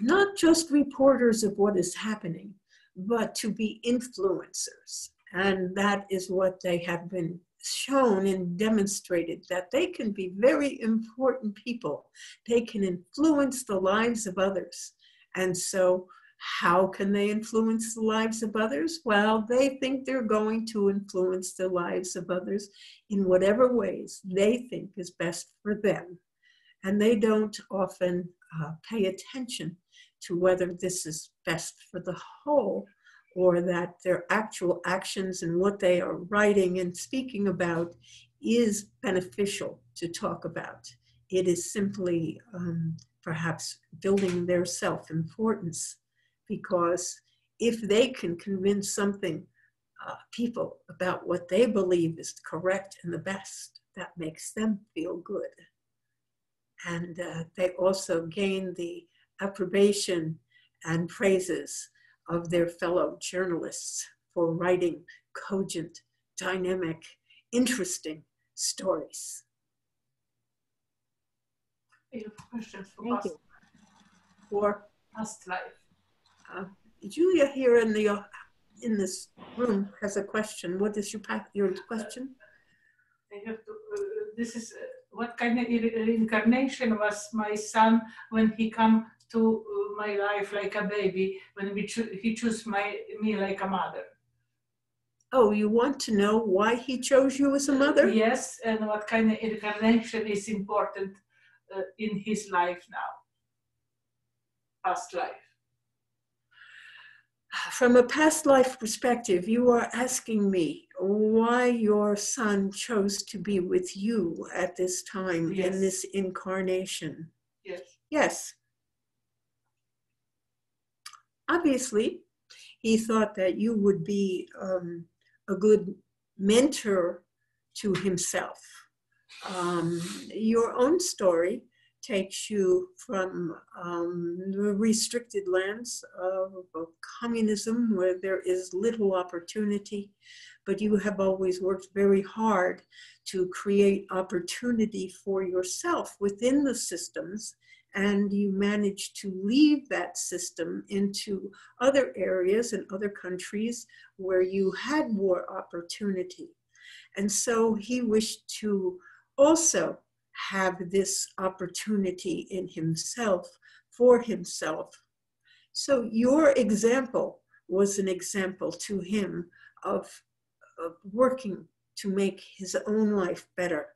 not just reporters of what is happening, but to be influencers. And that is what they have been shown and demonstrated, that they can be very important people. They can influence the lives of others. And so how can they influence the lives of others? Well, they think they're going to influence the lives of others in whatever ways they think is best for them. And they don't often pay attention to whether this is best for the whole, or that their actual actions and what they are writing and speaking about is beneficial to talk about. It is simply perhaps building their self-importance, because if they can convince people about what they believe is correct and the best, that makes them feel good. And they also gain the approbation and praises of their fellow journalists for writing cogent, dynamic, interesting stories. I have questions for Thank you. For past life. Julia here in this room has a question. What is your question? I have to. This is what kind of reincarnation was my son when he come to my life like a baby, when he chose me like a mother. Oh, you want to know why he chose you as a mother? Yes, and what kind of incarnation is important in his life now, past life. From a past life perspective, you are asking me why your son chose to be with you at this time in this incarnation. Yes. Yes. Obviously, he thought that you would be a good mentor to himself. Your own story takes you from the restricted lands of communism where there is little opportunity, but you have always worked very hard to create opportunity for yourself within the systems, and you managed to leave that system into other areas and other countries where you had more opportunity. And so he wished to also have this opportunity in himself, for himself. So your example was an example to him of working to make his own life better,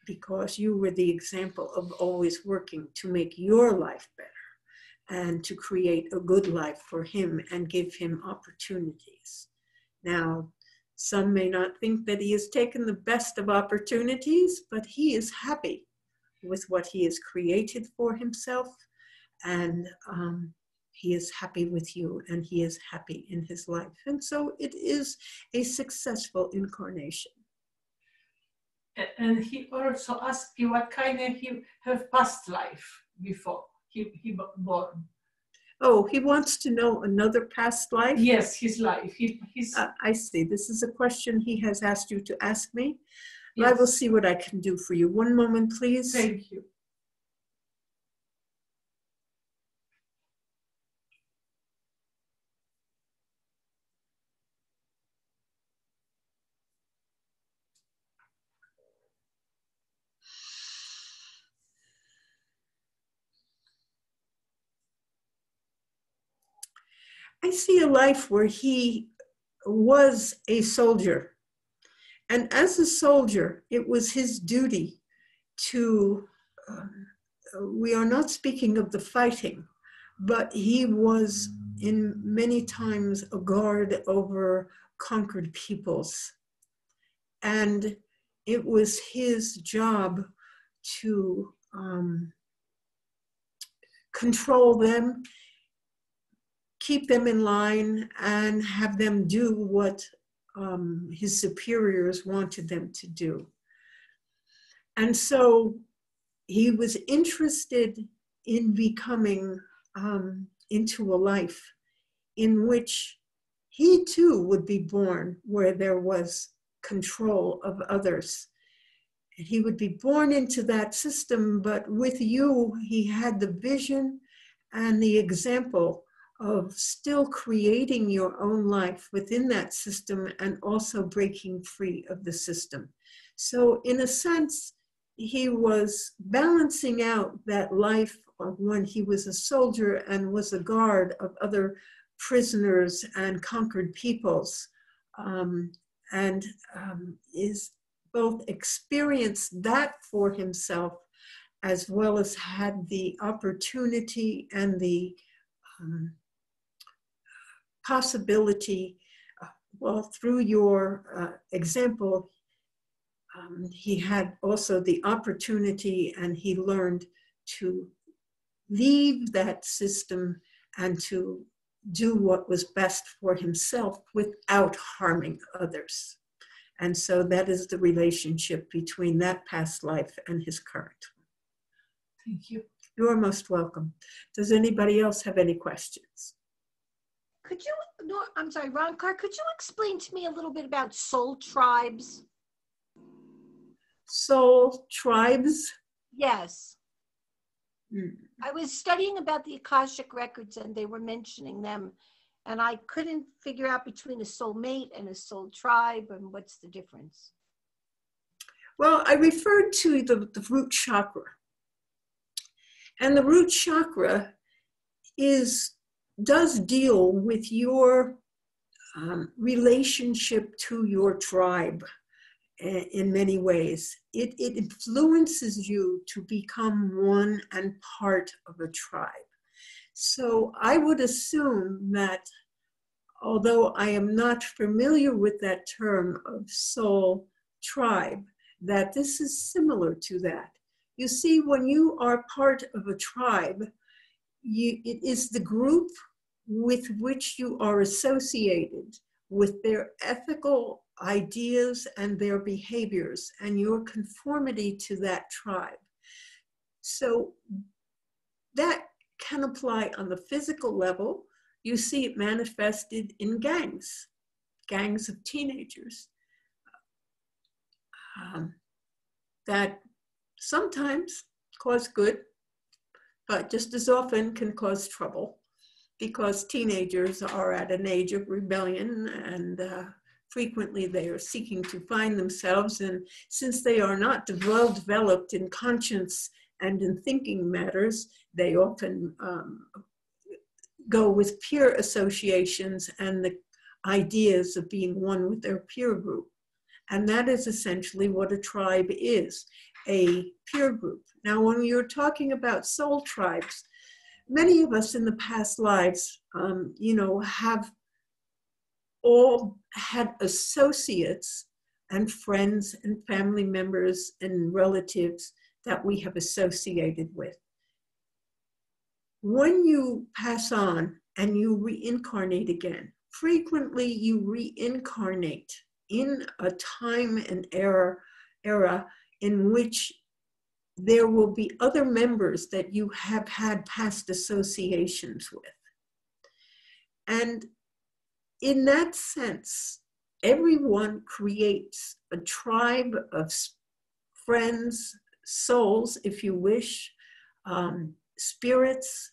because you were the example of always working to make your life better and to create a good life for him and give him opportunities. Now, some may not think that he has taken the best of opportunities, but he is happy with what he has created for himself, and he is happy with you, and he is happy in his life. And so it is a successful incarnation. And he also asked you what kind of he have past life before he born. Oh, he wants to know another past life? Yes, his life. I see. This is a question he has asked you to ask me. Yes. I will see what I can do for you. One moment, please. Thank you. I see a life where he was a soldier. And as a soldier, it was his duty to, we are not speaking of the fighting, but he was in many times a guard over conquered peoples. And it was his job to control them, keep them in line, and have them do what his superiors wanted them to do. And so he was interested in becoming into a life in which he too would be born where there was control of others. And he would be born into that system, but with you, he had the vision and the example of still creating your own life within that system and also breaking free of the system. So in a sense, he was balancing out that life of when he was a soldier and was a guard of other prisoners and conquered peoples, and is both experienced that for himself as well as had the opportunity and the possibility, well, through your example, he had also the opportunity, and he learned to leave that system and to do what was best for himself without harming others. And so that is the relationship between that past life and his current. Thank you. You are most welcome. Does anybody else have any questions? Could you, no, I'm sorry, Ron Carr, could you explain to me a little bit about soul tribes? Soul tribes? Yes. I was studying about the Akashic records and they were mentioning them, and I couldn't figure out between a soul mate and a soul tribe and what's the difference. Well, I referred to the root chakra. And the root chakra does deal with your relationship to your tribe in many ways. It influences you to become one and part of a tribe. So I would assume that although I am not familiar with that term of soul tribe, that this is similar to that. You see, when you are part of a tribe, it is the group with which you are associated with their ethical ideas and their behaviors and your conformity to that tribe. So that can apply on the physical level. You see it manifested in gangs of teenagers that sometimes cause good, but just as often can cause trouble, because teenagers are at an age of rebellion, and frequently they are seeking to find themselves. And since they are not well developed in conscience and in thinking matters, they often go with peer associations and the ideas of being one with their peer group. And that is essentially what a tribe is, a peer group. Now, when you're talking about soul tribes, many of us in the past lives, have all had associates and friends and family members and relatives that we have associated with. When you pass on and you reincarnate again, frequently you reincarnate in a time and era in which there will be other members that you have had past associations with. And in that sense, everyone creates a tribe of friends, souls, if you wish, spirits,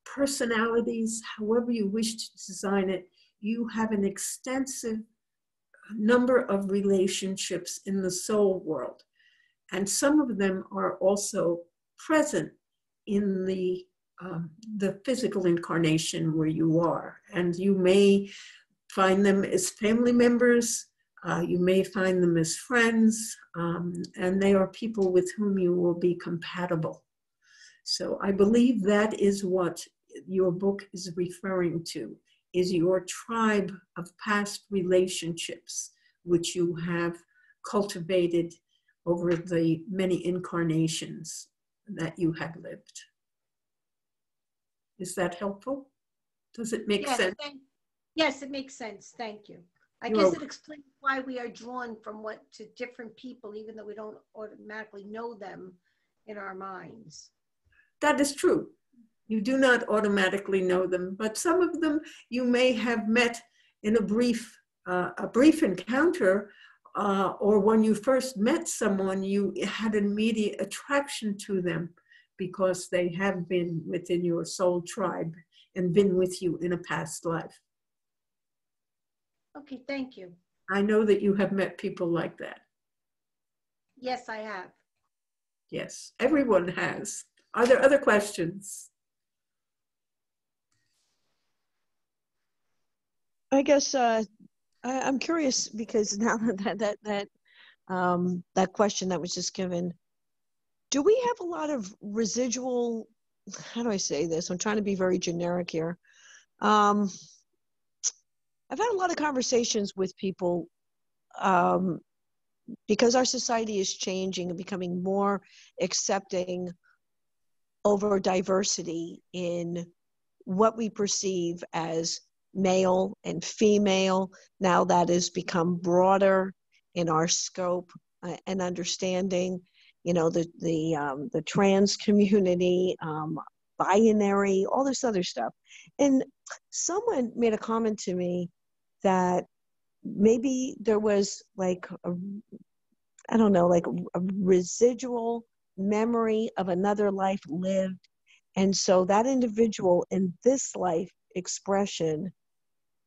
personalities, however you wish to design it. You have an extensive number of relationships in the soul world. And some of them are also present in the physical incarnation where you are. And you may find them as family members, you may find them as friends, and they are people with whom you will be compatible. So I believe that is what your book is referring to, is your tribe of past relationships, which you have cultivated over the many incarnations that you have lived. Is that helpful? Does it make sense? Yes, it makes sense. Thank you. I guess it explains why we are drawn from to different people, even though we don't automatically know them in our minds. That is true. You do not automatically know them, but some of them you may have met in a brief encounter, or when you first met someone, you had an immediate attraction to them because they have been within your soul tribe and been with you in a past life. Okay, thank you. I know that you have met people like that. Yes, I have. Yes, everyone has. Are there other questions? I guess I'm curious, because now that question that was just given, do we have a lot of residual, how do I say this? I'm trying to be very generic here. I've had a lot of conversations with people because our society is changing and becoming more accepting over diversity in what we perceive as male and female. Now that has become broader in our scope and understanding. The trans community, binary, all this other stuff. And someone made a comment to me that maybe there was like a residual memory of another life lived. And so that individual in this life expression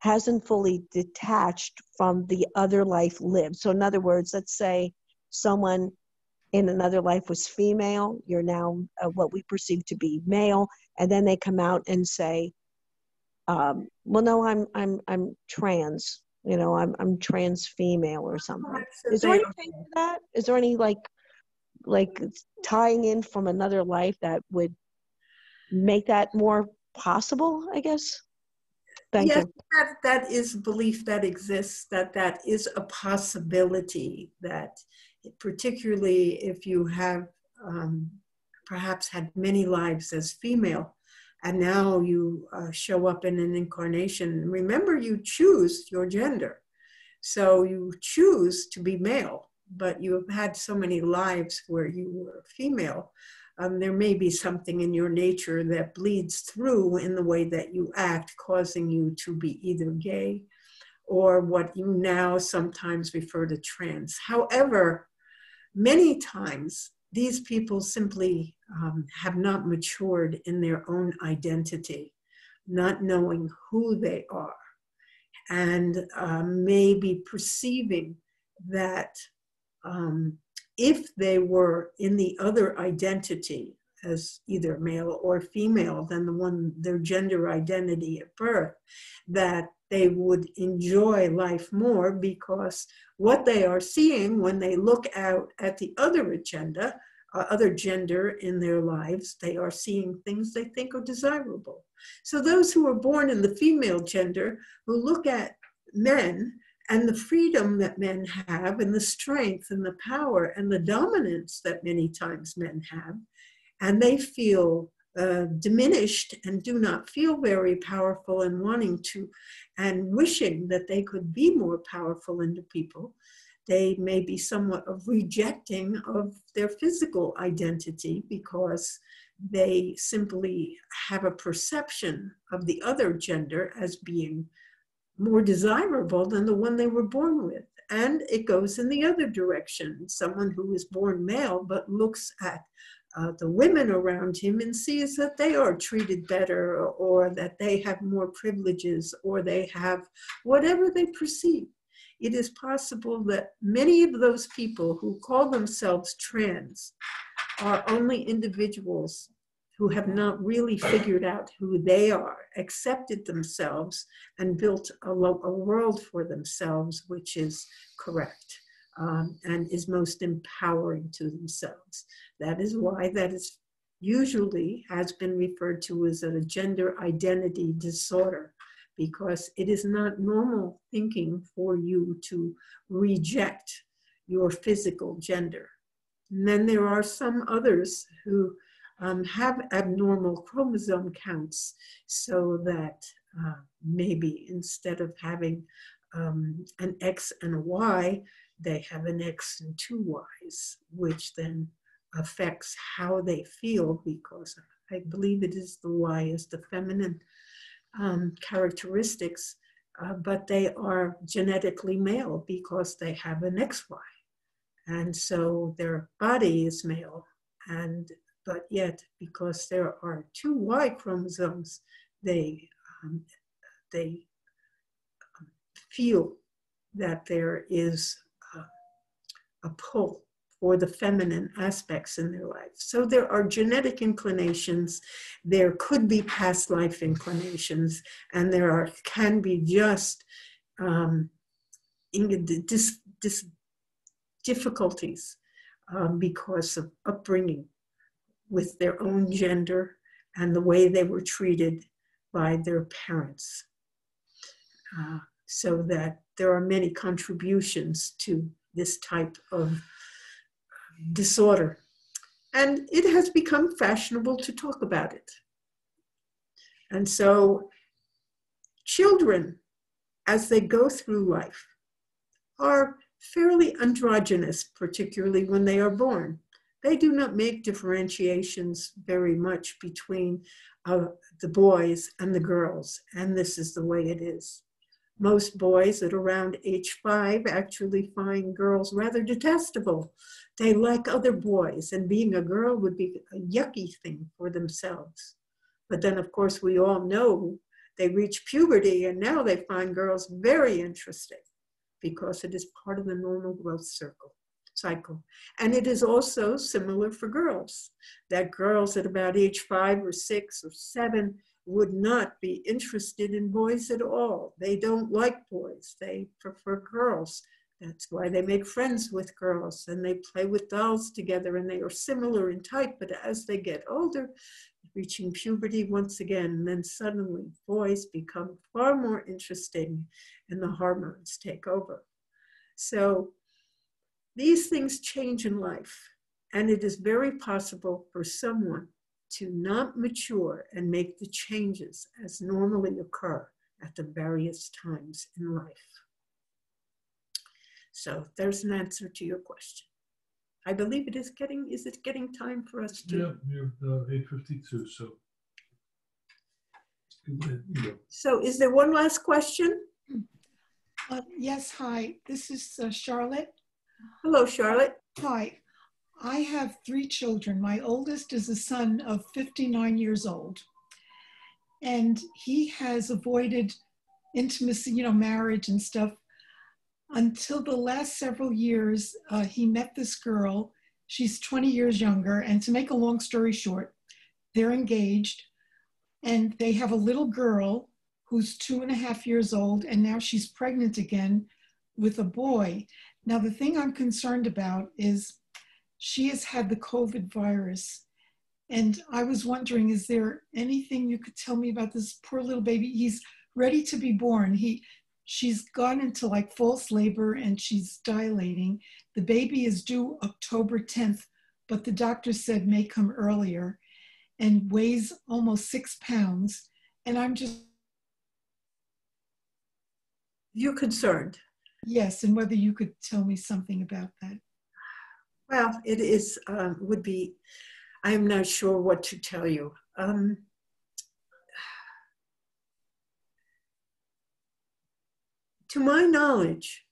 hasn't fully detached from the other life lived. So in other words, let's say someone in another life was female, you're now what we perceive to be male, and then they come out and say, well, no, I'm trans, I'm trans female or something. Is there anything to that? Is there any like tying in from another life that would make that more possible, I guess? Thank yes, you. that is a belief that exists, that is a possibility, that particularly if you have perhaps had many lives as female, and now you show up in an incarnation. Remember, you choose your gender. So you choose to be male, but you have had so many lives where you were female. There may be something in your nature that bleeds through in the way that you act, causing you to be either gay or what you now sometimes refer to trans. However, many times these people simply have not matured in their own identity, not knowing who they are, and maybe perceiving that if they were in the other identity as either male or female than the one, their gender identity at birth, that they would enjoy life more, because what they are seeing when they look out at the other agenda, other gender in their lives, they are seeing things they think are desirable. So those who are born in the female gender, who look at men and the freedom that men have, and the strength and the power and the dominance that many times men have, and they feel diminished and do not feel very powerful, and wanting to and wishing that they could be more powerful into people, they may be somewhat of rejecting of their physical identity, because they simply have a perception of the other gender as being more desirable than the one they were born with. And it goes in the other direction. Someone who is born male but looks at the women around him and sees that they are treated better, or that they have more privileges, or they have whatever they perceive. It is possible that many of those people who call themselves trans are only individuals who have not really figured out who they are, accepted themselves, and built a world for themselves which is correct and is most empowering to themselves. That is why that is usually has been referred to as a gender identity disorder, because it is not normal thinking for you to reject your physical gender. And then there are some others who have abnormal chromosome counts, so that maybe instead of having an X and a Y, they have an X and two Ys, which then affects how they feel, because I believe it is the Y is the feminine characteristics, but they are genetically male because they have an XY. And so their body is male, but yet because there are two Y chromosomes, they feel that there is a pull for the feminine aspects in their life. So there are genetic inclinations, there could be past life inclinations, and there can be just difficulties because of upbringing with their own gender and the way they were treated by their parents. So that there are many contributions to this type of disorder. And it has become fashionable to talk about it. And so children, as they go through life, are fairly androgynous, particularly when they are born. They do not make differentiations very much between the boys and the girls, and this is the way it is. Most boys at around age 5 actually find girls rather detestable. They like other boys, and being a girl would be a yucky thing for themselves. But then, of course, we all know they reach puberty, and now they find girls very interesting because it is part of the normal growth cycle. And it is also similar for girls, that girls at about age 5 or 6 or 7 would not be interested in boys at all. They don't like boys, they prefer girls. That's why they make friends with girls and they play with dolls together, and they are similar in type, but as they get older, it reaching puberty once again, and then suddenly boys become far more interesting and the hormones take over. So these things change in life, and it is very possible for someone to not mature and make the changes as normally occur at the various times in life. So there's an answer to your question. I believe is it getting time for us to? Yeah, you're 8:52, so. So is there one last question? Yes, hi, this is Charlotte. Hello, Charlotte. Hi, I have 3 children. My oldest is a son of 59 years old, and he has avoided intimacy, marriage and stuff, until the last several years. He met this girl. She's 20 years younger, and to make a long story short, they're engaged, and they have a little girl who's 2.5 years old, and now she's pregnant again with a boy. Now, the thing I'm concerned about is she has had the COVID virus, and I was wondering, is there anything you could tell me about this poor little baby? He's ready to be born. She's gone into like false labor and she's dilating. The baby is due October 10th, but the doctor said may come earlier, and weighs almost 6 pounds. And I'm just... You're concerned? Yes, and whether you could tell me something about that. Well, it is, would be, I'm not sure what to tell you. To my knowledge,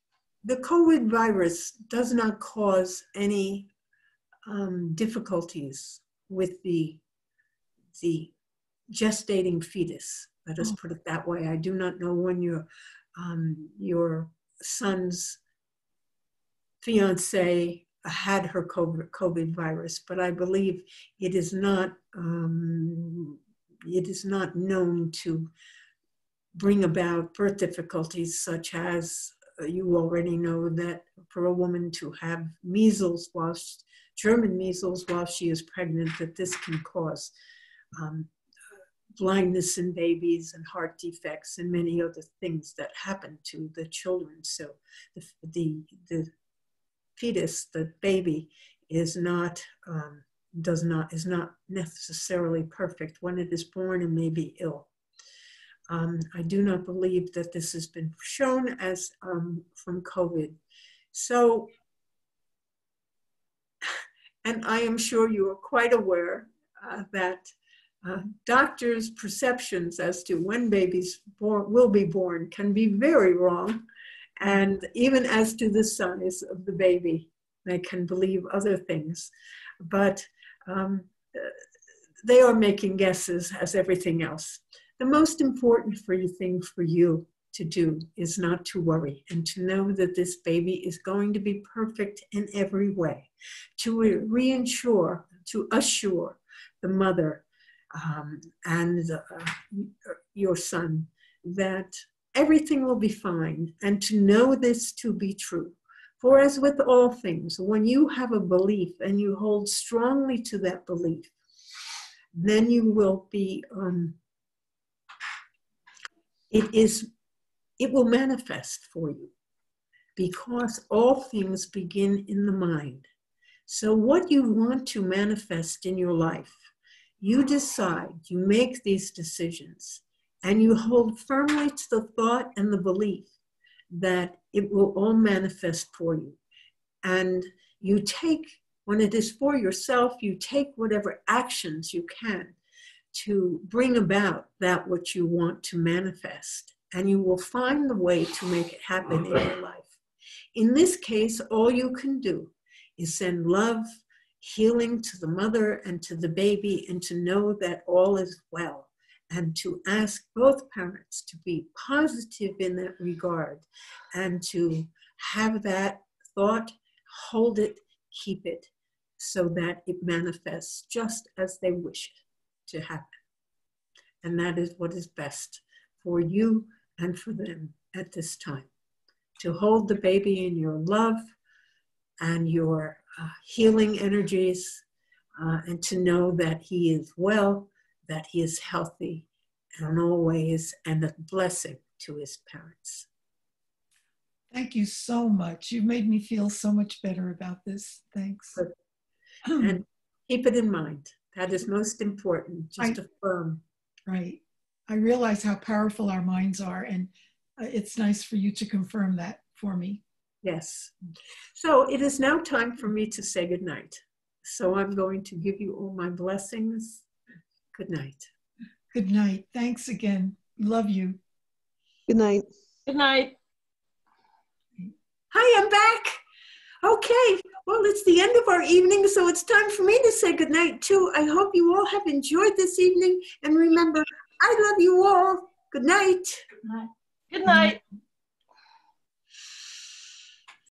the COVID virus does not cause any difficulties with the gestating fetus. Let us put it that way. I do not know when your son's fiance had her COVID virus, but I believe it is not known to bring about birth difficulties, such as you already know that for a woman to have measles, German measles while she is pregnant, that this can cause blindness in babies and heart defects and many other things that happen to the children. So the fetus, the baby, is not necessarily perfect when it is born and may be ill. I do not believe that this has been shown as from COVID. So, and I am sure you are quite aware that doctors' perceptions as to when babies will be born can be very wrong. And even as to the size of the baby, they can believe other things. But they are making guesses as everything else. The most important thing for you to do is not to worry and to know that this baby is going to be perfect in every way, to assure the mother and your son that everything will be fine, and to know this to be true. For as with all things, when you have a belief and you hold strongly to that belief, then you will be, it will manifest for you, because all things begin in the mind. So what you want to manifest in your life, you decide, you make these decisions, and you hold firmly to the thought and the belief that it will all manifest for you. And you take, when it is for yourself, you take whatever actions you can to bring about that which you want to manifest. And you will find the way to make it happen in your life. In this case, all you can do is send love, healing to the mother and to the baby, and to know that all is well, and to ask both parents to be positive in that regard, and to have that thought, hold it, keep it, so that it manifests just as they wish it to happen. And that is what is best for you and for them at this time. To hold the baby in your love and your healing energies, and to know that he is well, that he is healthy in all ways and a blessing to his parents. Thank you so much. You made me feel so much better about this. Thanks. And keep it in mind. That is most important. Just affirm. Right. I realize how powerful our minds are, and it's nice for you to confirm that for me. Yes. So it is now time for me to say goodnight. So I'm going to give you all my blessings. Good night. Good night. Thanks again. Love you. Good night. Good night. Hi, I'm back. Okay, well, it's the end of our evening, so it's time for me to say goodnight too. I hope you all have enjoyed this evening. And remember, I love you all. Good night. Good night. Good night.